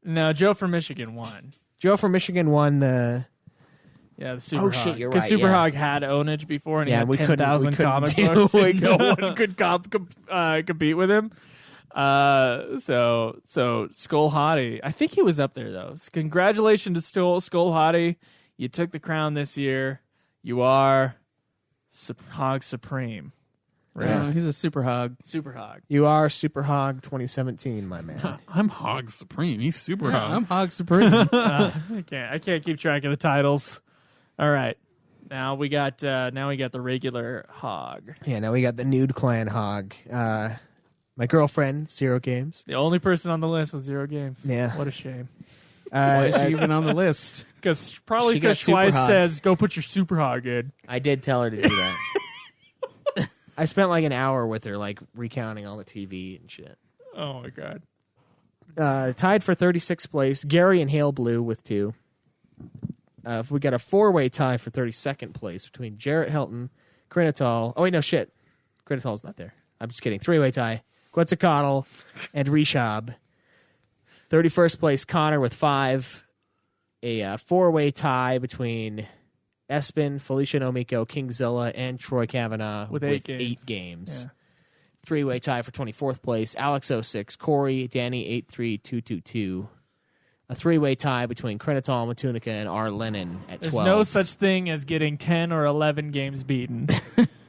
No, Joe from Michigan won. Joe from Michigan won the... Yeah, the Super Oh, Hog. shit, you're Because right, Super yeah. Hog had ownage before, and he Yeah, had we couldn't- 10,000 we couldn't comic do books, it. and no one could compete with him. So Skull Hottie, I think he was up there though. Congratulations to Skull Hottie. You took the crown this year. You are Hog Supreme. Yeah, he's a super hog. Super Hog. You are Super Hog 2017, my man. I'm Hog Supreme. He's super Yeah, hog. I'm hog supreme. I can't keep track of the titles. All right. Now we got the regular Hog. Yeah, now we got the Nude Clan Hog. My girlfriend, 0 games. The only person on the list was 0 games. Yeah. What a shame. Why is she even on the list? Because She got Schweiss Super Hog. says, go put your Super Hog in. I did tell her to do that. I spent like an hour with her, like recounting all the TV and shit. Oh, my God. Tied for 36th place, Gary and Hale Blue with 2. We got a 4-way tie for 32nd place between Jarrett Helton, Krinatal. Oh, wait, no, shit. Krinatal's not there. I'm just kidding. 3-way tie, Quetzalcoatl and Reshab. 31st place, Connor with 5. A 4-way tie between Espen, Felicia Nomiko, Kingzilla, and Troy Kavanaugh With 8 games. 8 games. Yeah. 3-way tie for 24th place, Alex 06, Corey, Danny 83222. A 3-way tie between Krenital, Matunica, and R. Lennon at There's 12. no such thing as getting 10 or 11 games beaten.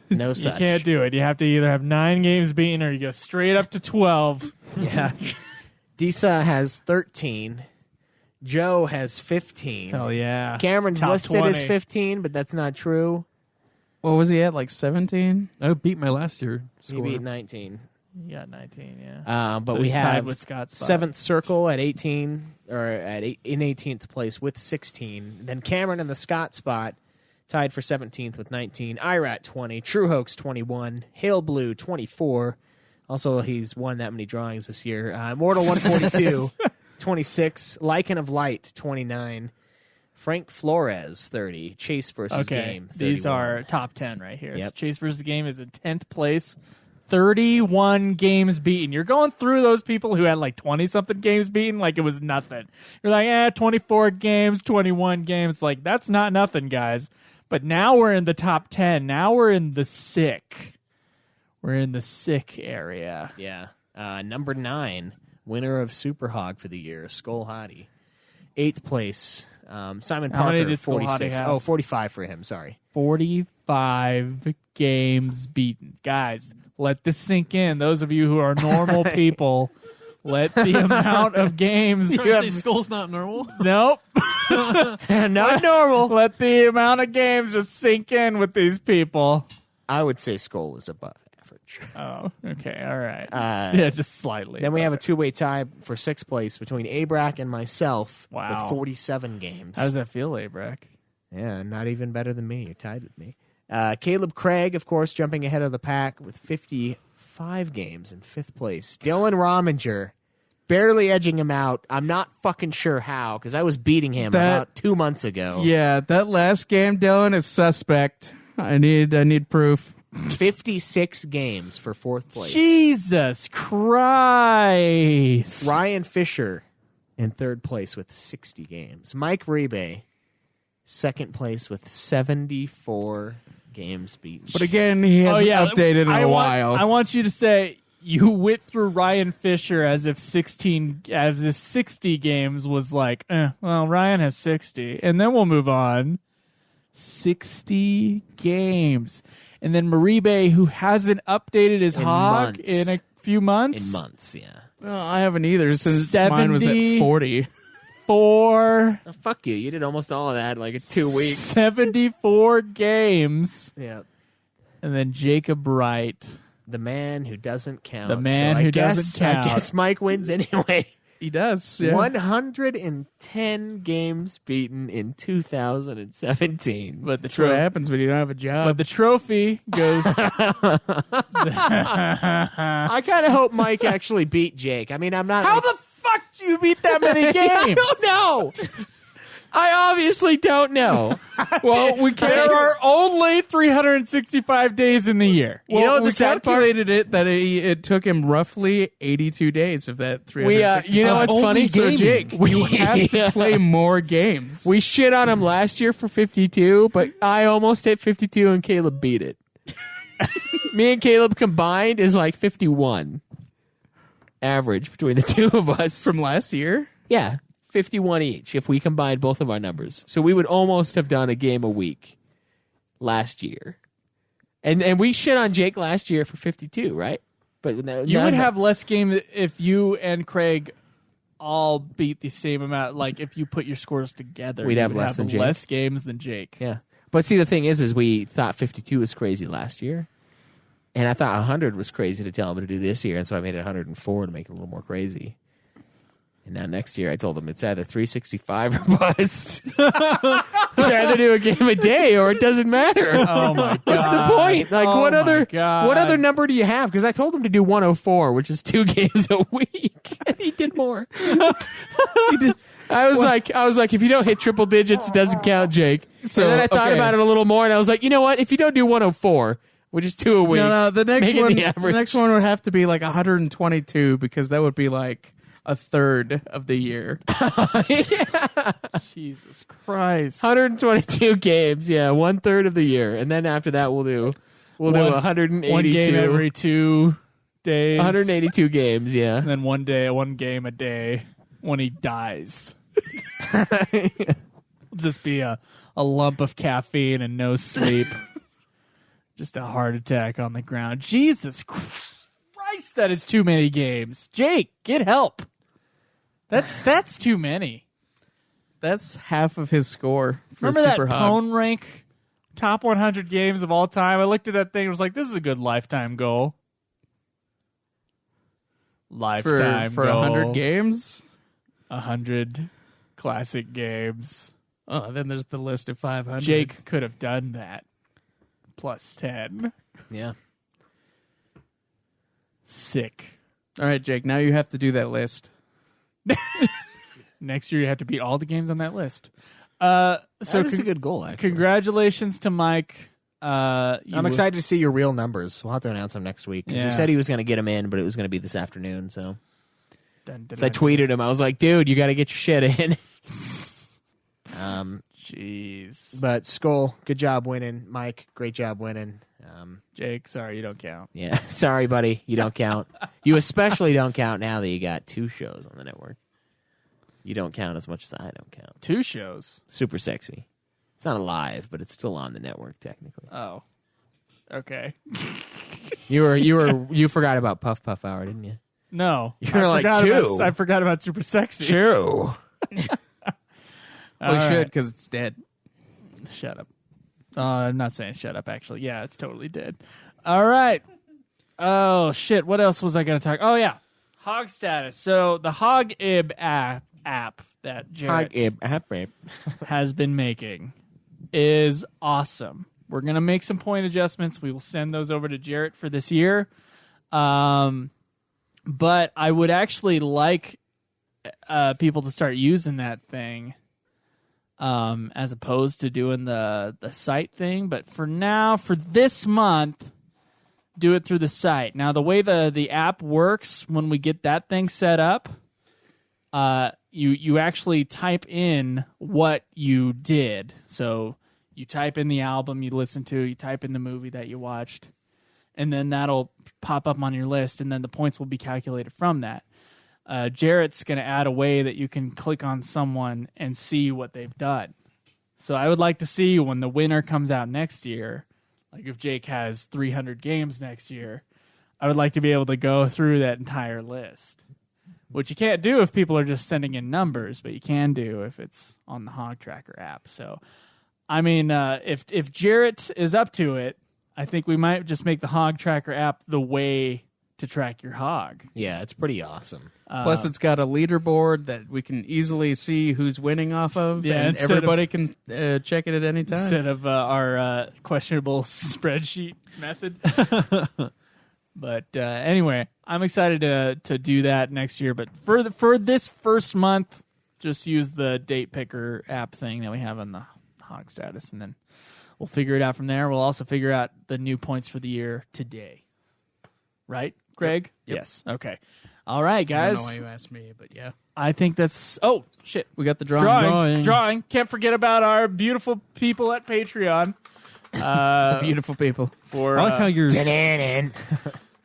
No You such. can't do it. You have to either have 9 games beaten or you go straight up to 12. Yeah. Disa has 13. Joe has 15. Hell yeah. Cameron's Top listed 20. as 15, but that's not true. What was he at? Like 17? I beat my last year He score. beat 19. You got 19, yeah. But So we he's tied have with Scott's spot. 7th Circle at 18, or in 18th place with 16. Then Cameron in the Scott spot, tied for 17th with 19. Irat 20, True Hoax 21, Hale Blue 24. Also, he's won that many drawings this year. Immortal 142, 26. Lycan of Light 29. Frank Flores 30. Chase versus Game 31. These are top 10 right here. Yep. So Chase versus Game is in 10th place. 31 games beaten. You're going through those people who had like 20-something games beaten like it was nothing. You're like, 24 games, 21 games. Like, that's not nothing, guys. But now we're in the top 10. Now we're in the sick. We're in the sick area. Yeah. Number 9, winner of Super Hog for the year, Skull Hottie. 8th place, Simon How many Parker, did Skull Hottie 46. have? Oh, 45 for him, sorry. 45 games beaten. Guys, let this sink in. Those of you who are normal people, let the amount of games you have. Skull's not normal. Nope. Not normal. Let the amount of games just sink in with these people. I would say Skull is above average. Oh, okay. All right. Yeah, just slightly. Then we have a 2-way tie for 6th place between Abrac and myself Wow. with 47 games. How does that feel, Abrac? Yeah, not even better than me. You're tied with me. Caleb Craig, of course, jumping ahead of the pack with 55 games in 5th place. Dylan Rominger, barely edging him out. I'm not fucking sure how, because I was beating him about 2 months ago. Yeah, that last game, Dylan, is suspect. I need proof. 56 games for 4th place. Jesus Christ. Ryan Fisher in 3rd place with 60 games. Mike Rebe, 2nd place with 74 games beaten. But again, he hasn't updated in a while. I want you to say you went through Ryan Fisher as if 60 games was like, well, Ryan has 60, and then we'll move on. 60 games. And then Maribe, who hasn't updated his hog months. in a few months. in months, yeah. Well, I haven't either since mine was at 40. 4 Oh, fuck you. You did almost all of that like in 2 weeks. 74 games. Yeah. And then Jacob Wright. The man who doesn't count. The man who doesn't count. I guess Mike wins anyway. He does. Yeah. 110 games beaten in 2017. But the That's what happens when you don't have a job. But the trophy goes. I kind of hope Mike actually beat Jake. I mean, I'm not. How the fuck do you beat that many games? I don't know. I obviously don't know. Well, there are only 365 days in the year. You know what we the sad part? calculated it that it took him roughly 82 days of that 365. You know what's funny? So Jake, you have to play more games. We shit on him last year for 52, but I almost hit 52 and Caleb beat it. Me and Caleb combined is like 51 average between the two of us. From last year? Yeah, 51 each if we combined both of our numbers. So we would almost have done a game a week last year. And we shit on Jake last year for 52, right? But You would have less games if you and Craig all beat the same amount. Like if you put your scores together, We'd you have would less than Jake. less games than Jake. Yeah. But see, the thing is we thought 52 was crazy last year. And I thought 100 was crazy to tell him to do this year. And so I made it 104 to make it a little more crazy. And now next year I told him it's either 365 or bust. You either do a game a day or it doesn't matter. Oh my god! What's the point? Like Oh what my other God. what other number do you have? Because I told him to do 104, which is 2 games a week. And he did more. I was like, if you don't hit triple digits, it doesn't count, Jake. So then I thought about it a little more, and I was like, you know what? If you don't do 104, which is 2 a week, No, the next make it one. the The average. next one would have to be like 122 because that would be like a third of the year. Jesus Christ! 122 games, yeah, 1/3 of the year, and then after that we'll do 182. One game every 2 days. 182 games, yeah. And then one game a day when he dies. It'll just be a lump of caffeine and no sleep. Just a heart attack on the ground. Jesus Christ, that is too many games. Jake, get help. That's too many. That's half of his score for Remember Super that Hog. Pwn rank top 100 games of all time? I looked at that thing and was like, this is a good lifetime goal. Lifetime for goal. 100 games. 100 classic games. Oh, then there's the list of 500. Jake could have done that. Plus 10. Yeah. Sick. All right, Jake. Now you have to do that list. Next year you have to beat all the games on that list. So That is a good goal, actually. Congratulations to Mike. I'm excited to see your real numbers. We'll have to announce them next week. 'Cause Yeah. he said he was going to get them in, but it was going to be this afternoon. So Dun, dun, I dun, tweeted him. I was like, dude, you got to get your shit in. Jeez. But Skull, good job winning. Mike, great job winning. Jake, sorry, you don't count. Yeah, sorry, buddy. You don't count. You especially don't count now that you got 2 shows on the network. You don't count as much as I don't count. 2 shows. Super Sexy. It's not live, but it's still on the network technically. Oh. Okay. You forgot about Puff Puff Hour, didn't you? No. You're like 2. I forgot about Super Sexy. True. All We should right. because it's dead. Shut up. I'm not saying shut up, actually. Yeah, it's totally dead. All right. Oh, shit. What else was I going to talk? Oh, yeah. Hog status. So the Hog Ib app that Jarrett has been making is awesome. We're going to make some point adjustments. We will send those over to Jarrett for this year. But I would actually like people to start using that thing as opposed to doing the site thing. But for now, for this month, do it through the site. Now, the way the app works when we get that thing set up, you actually type in what you did. So you type in the album you listened to, you type in the movie that you watched, and then that'll pop up on your list, and then the points will be calculated from that. Jarrett's going to add a way that you can click on someone and see what they've done. So I would like to see when the winner comes out next year, like if Jake has 300 games next year, I would like to be able to go through that entire list, which you can't do if people are just sending in numbers, but you can do if it's on the Hog Tracker app. So, I mean, if Jarrett is up to it, I think we might just make the Hog Tracker app the way to track your hog. Yeah, it's pretty awesome. Plus, it's got a leaderboard that we can easily see who's winning off of, Yeah, and instead everybody can check it at any time. Instead of our questionable spreadsheet method. But anyway, I'm excited to do that next year. But for this first month, just use the date picker app thing that we have on the Hog status, and then we'll figure it out from there. We'll also figure out the new points for the year today. Right, Greg? Yep. Yes. Okay. All right, I guys. don't know why you asked me, but yeah. I think that's... Oh, shit. We got the drawing. Drawing. Can't forget about our beautiful people at Patreon. The beautiful people. For I like how you're.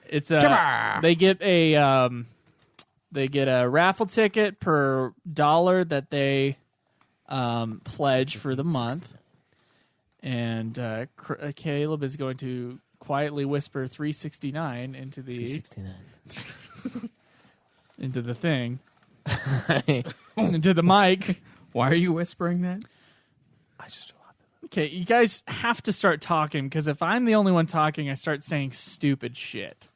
it's they get a raffle ticket per $1 that they pledge for the month, and Caleb is going to quietly whisper 369 into the 369. into the thing into the mic. Why are you whispering that? I just Okay, you guys have to start talking, because if I'm the only one talking, I start saying stupid shit.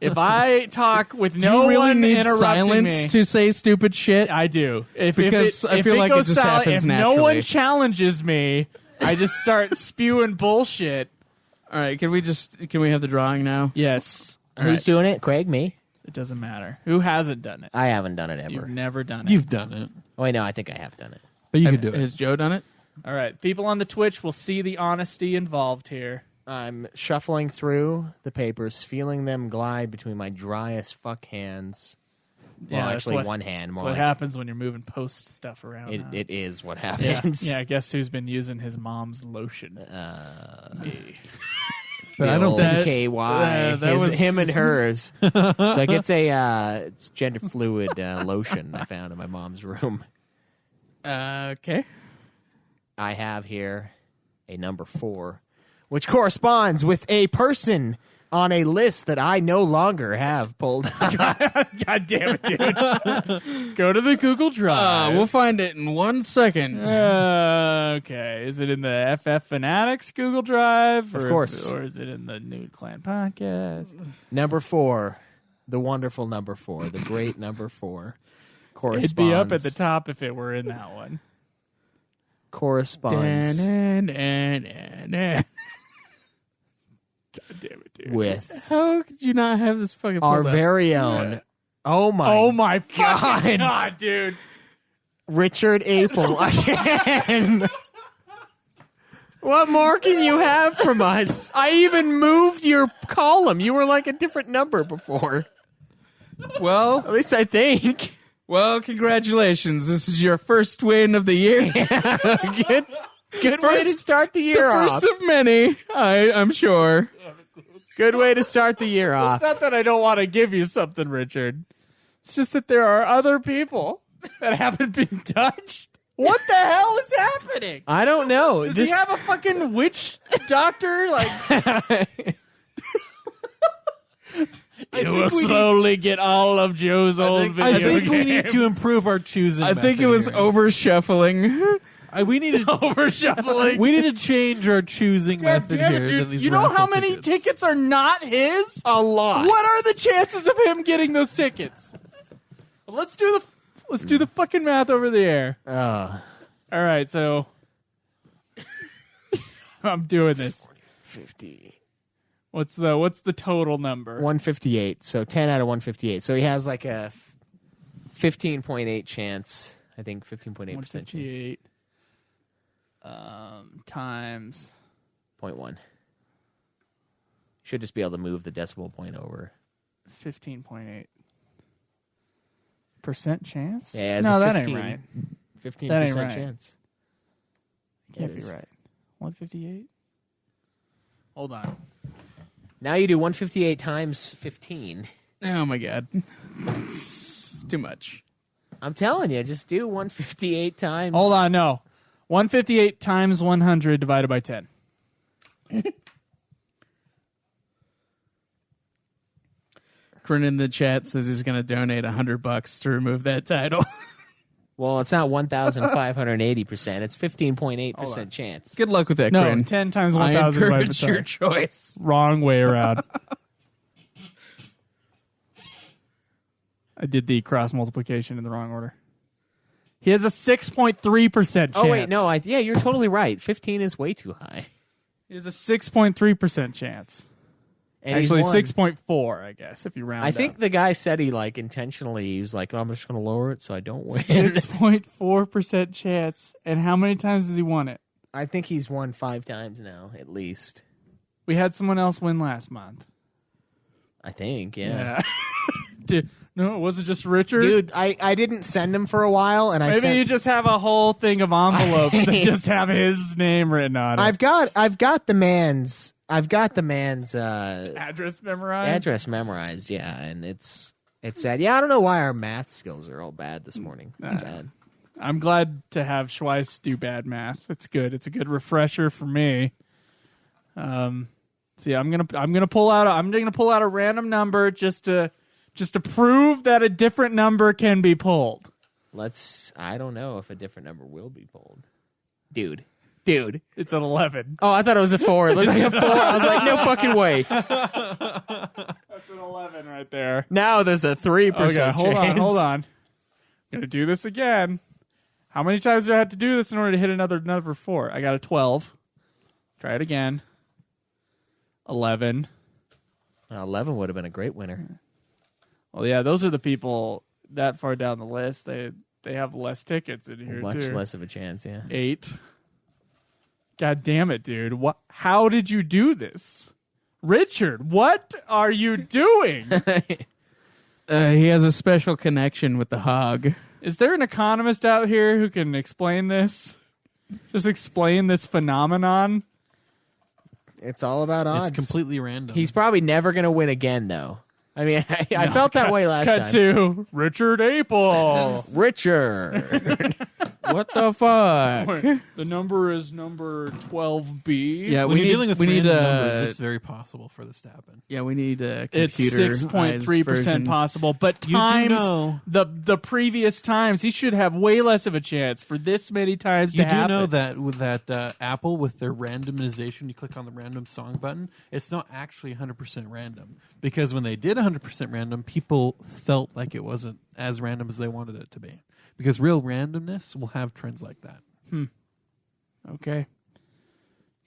If I talk with no you really one need interrupting silence me, to say stupid shit? I do. Because I feel like it goes just silent, happens if no naturally. one challenges me, I just start spewing bullshit. All right, can we have the drawing now? Yes. Who's doing it? Craig, me? It doesn't matter. Who hasn't done it? I haven't done it ever. You've never done it. You've done it, Oh, wait, no, I think I have done it. but you can do it. Has Joe done it? All right. People on the Twitch will see the honesty involved here. I'm shuffling through the papers, feeling them glide between my dry as fuck hands. Yeah, Well, that's actually, what- one hand. That's More what like happens when you're moving post stuff around. huh? it is what Yeah. happens. Yeah, guess who's been using his mom's lotion? Me. But I don't think think KY. that was- Him and hers. So like it's gender fluid lotion I found in my mom's room. Okay. I have here a number 4, which corresponds with a person on a list that I no longer have pulled out. God damn it, dude. Go to the Google Drive. We'll find it in 1 second. Okay. Is it in the FF Fanatics Google Drive? Of course. Or is it in the Nude Clan podcast? Number 4, the wonderful number 4, the great number 4, corresponds. It'd be up at the top if it were in that one. Corresponds God damn it, dude. with How could you not have this fucking our pulled up? very own. Oh my fucking God, dude. Richard Apel again. What more can you have from us? I even moved your column. You were like a different number before. Well, At least I think. well, congratulations. This is your first win of the year. Good way to start the year off. First of many, I'm sure. Good way to start the year It's off. not that I don't want to give you something, Richard. It's just that there are other people that haven't been touched. What the hell is happening? I don't know. Does he have a fucking witch doctor? Like, you will slowly get all of Joe's old video I think games. we need to improve our choosing. I think it was method here. over shuffling. We need to over shuffling. we need to change our choosing God method damn here. it, than dude. these You know how raffle many tickets are not his? a lot? What are the chances of him getting those tickets? Let's do the fucking math over the air. All right, so I'm doing this. 50. What's the total number? 158. So 10 out of 158. So he has like a 15.8 chance. I think 15.8% chance. 158 times 0.1. Should just be able to move the decimal point over. 15.8% chance. Yeah, it's no, a that 15. ain't right. 15% That ain't right. chance. Can't It be is. right. 158. Hold on. Now you do 158 times 15. Oh my god. It's too much. I'm telling you, just do 158 times. Hold on, no. 158 times 100 divided by 10. Corinne in the chat says he's going to donate $100 to remove that title. Well, it's not 1,580%. It's Hold 15.8% on. chance. Good luck with that, No, Corinne. 10 times I 1,000 divided by encourage your 10. choice. Wrong way around. I did the cross multiplication in the wrong order. He has a 6.3% chance. Oh, wait, no. Yeah, you're totally right. 15 is way too high. He has a 6.3% chance. And he's Actually, won. 6.4, I guess, if you round I think up. the guy said he like intentionally. He's like, oh, I'm just going to lower it so I don't win. 6.4% chance. And how many times has he won it? I think he's won 5 times now, at least. We had someone else win last month. I think, yeah. No, it wasn't just Richard. Dude, I didn't send him for a while, and Maybe you just have a whole thing of envelopes that just have his name written on it. I've got the man's Address memorized. yeah, and it's sad. Yeah, I don't know why our math skills are all bad this morning. It's bad. I'm glad to have Schweiss do bad math. It's good. It's a good refresher for me. See, I'm gonna pull out a random number just to prove that a different number can be pulled. I don't know if a different number will be pulled. Dude. It's an 11. Oh, I thought it was a 4. It looked like a 4. I was like, no fucking way. That's an 11 right there. Now there's a 3% Okay, hold chance. on. Gonna do this again. How many times do I have to do this in order to hit another number 4? I got a 12. Try it again. 11. 11 would have been a great winner. Well, yeah, those are the people that far down the list. They have less tickets in here, Much too. less of a chance, yeah. 8. God damn it, dude. How did you do this? Richard, what are you doing? He has a special connection with the hog. Is there an economist out here who can explain this? Just explain this phenomenon? It's all about odds. It's completely random. He's probably never going to win again, though. I mean, I felt that way last Cut time. to Richard Apel. Richard. What the fuck? The number is number 12B. Yeah, when we you're need dealing with we need random numbers, it's very possible for this to happen. yeah, we need a It's computer. 6.3% possible, but You do times know- the previous times, he should have way less of a chance for this many times to You do happen. know that with that Apple, with their randomization, you click on the random song button, it's not actually 100% random. Because when they did 100% random, people felt like it wasn't as random as they wanted it to be. Because real randomness will have trends like that. Okay.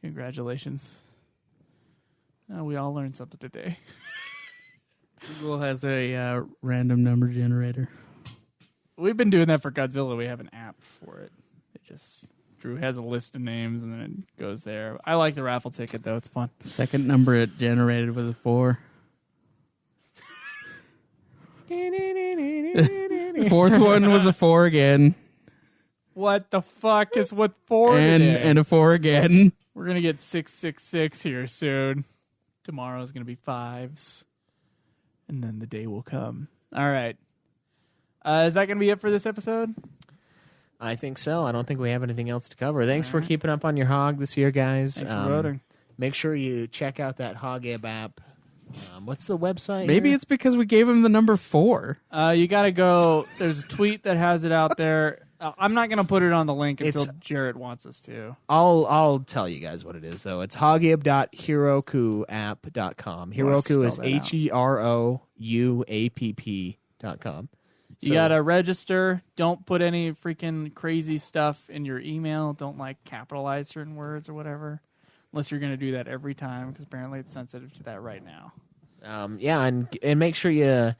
Congratulations. We all learned something today. Google has a random number generator. We've been doing that for Godzilla. We have an app for it. Drew has a list of names and then it goes there. I like the raffle ticket though. It's fun. Second number it generated was a 4. Fourth one was a 4 again, What the fuck is with 4 and today? a 4 again. We're going to get 666 here soon. Tomorrow's going to be 5s. And then the day will come. All right. Is that going to be it for this episode? I think so. I don't think we have anything else to cover. Thanks for keeping up on your hog this year, guys. Thanks for voting. Make sure you check out that Hogib app. What's the website? Maybe here? it's because we gave him the number 4. You got to go. There's a tweet that has it out there. I'm not going to put it on the link until Jarrett wants us to. I'll tell you guys what it is, though. It's hogib.herokuapp.com. Heroku is HEROUAPP.com. You got to register. Don't put any freaking crazy stuff in your email. Don't capitalize certain words or whatever. Unless you're going to do that every time, because apparently it's sensitive to that right now. And make sure you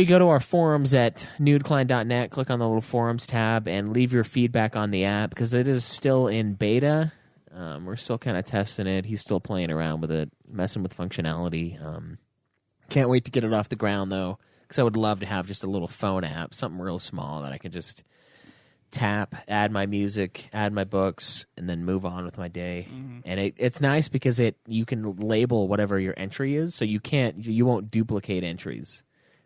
go to our forums at nudeclan.net, click on the little forums tab, and leave your feedback on the app, because it is still in beta. We're still kind of testing it. He's still playing around with it, messing with functionality. Can't wait to get it off the ground, though, because I would love to have just a little phone app, something real small that I can just tap, add my music, add my books, and then move on with my day. Mm-hmm. And it's nice because you can label whatever your entry is, so you won't duplicate entries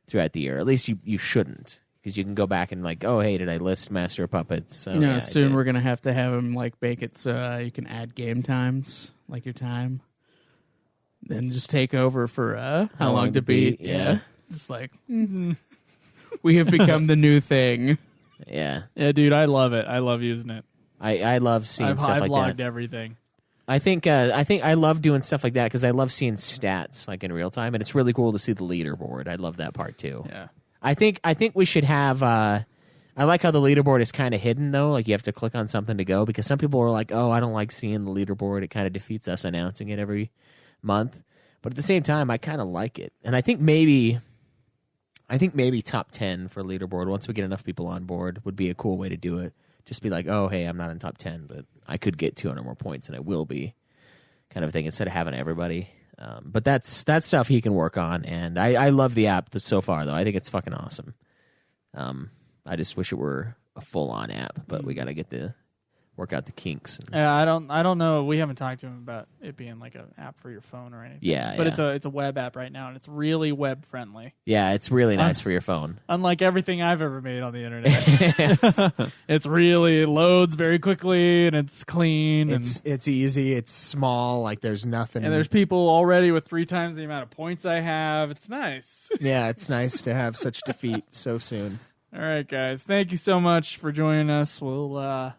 throughout the year. At least you shouldn't, because you can go back and oh, hey, did I list Master of Puppets? So, yeah, soon we're gonna have to have him bake it so you can add game times, your time, then just take over for how long to beat. Yeah, it's we have become the new thing. Yeah, dude, I love it. I love using it. I love seeing stuff like that. I've logged everything. I think I love doing stuff like that because I love seeing stats in real time, and it's really cool to see the leaderboard. I love that part too. Yeah, I think we should have. I like how the leaderboard is kind of hidden though. You have to click on something to go, because some people are like, "Oh, I don't like seeing the leaderboard. It kind of defeats us announcing it every month." But at the same time, I kind of like it, and I think maybe top 10 for leaderboard. Once we get enough people on board, would be a cool way to do it. Just be like, oh, hey, I'm not in top 10, but I could get 200 more points, and I will be, kind of thing. Instead of having everybody. But that's stuff he can work on, and I love the app so far, though. I think it's fucking awesome. I just wish it were a full-on app, but we got to work out the kinks. Yeah, I don't know. We haven't talked to him about it being like an app for your phone or anything. Yeah, but yeah. it's a web app right now, and it's really web friendly. Yeah, it's really nice for your phone. Unlike everything I've ever made on the internet, it's really loads very quickly, and it's clean. It's easy. It's small. Like there's nothing. And there's people already with 3 times the amount of points I have. It's nice. Yeah, it's nice to have such defeat so soon. All right, guys. Thank you so much for joining us. We'll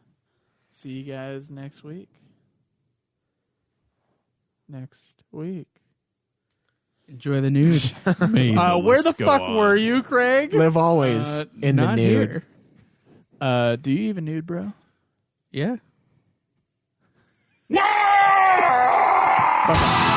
see you guys next week. Enjoy the nude. Where the fuck were you, Craig? Live always in the Not nude. here. Do you even nude, bro? Yeah. Bye-bye.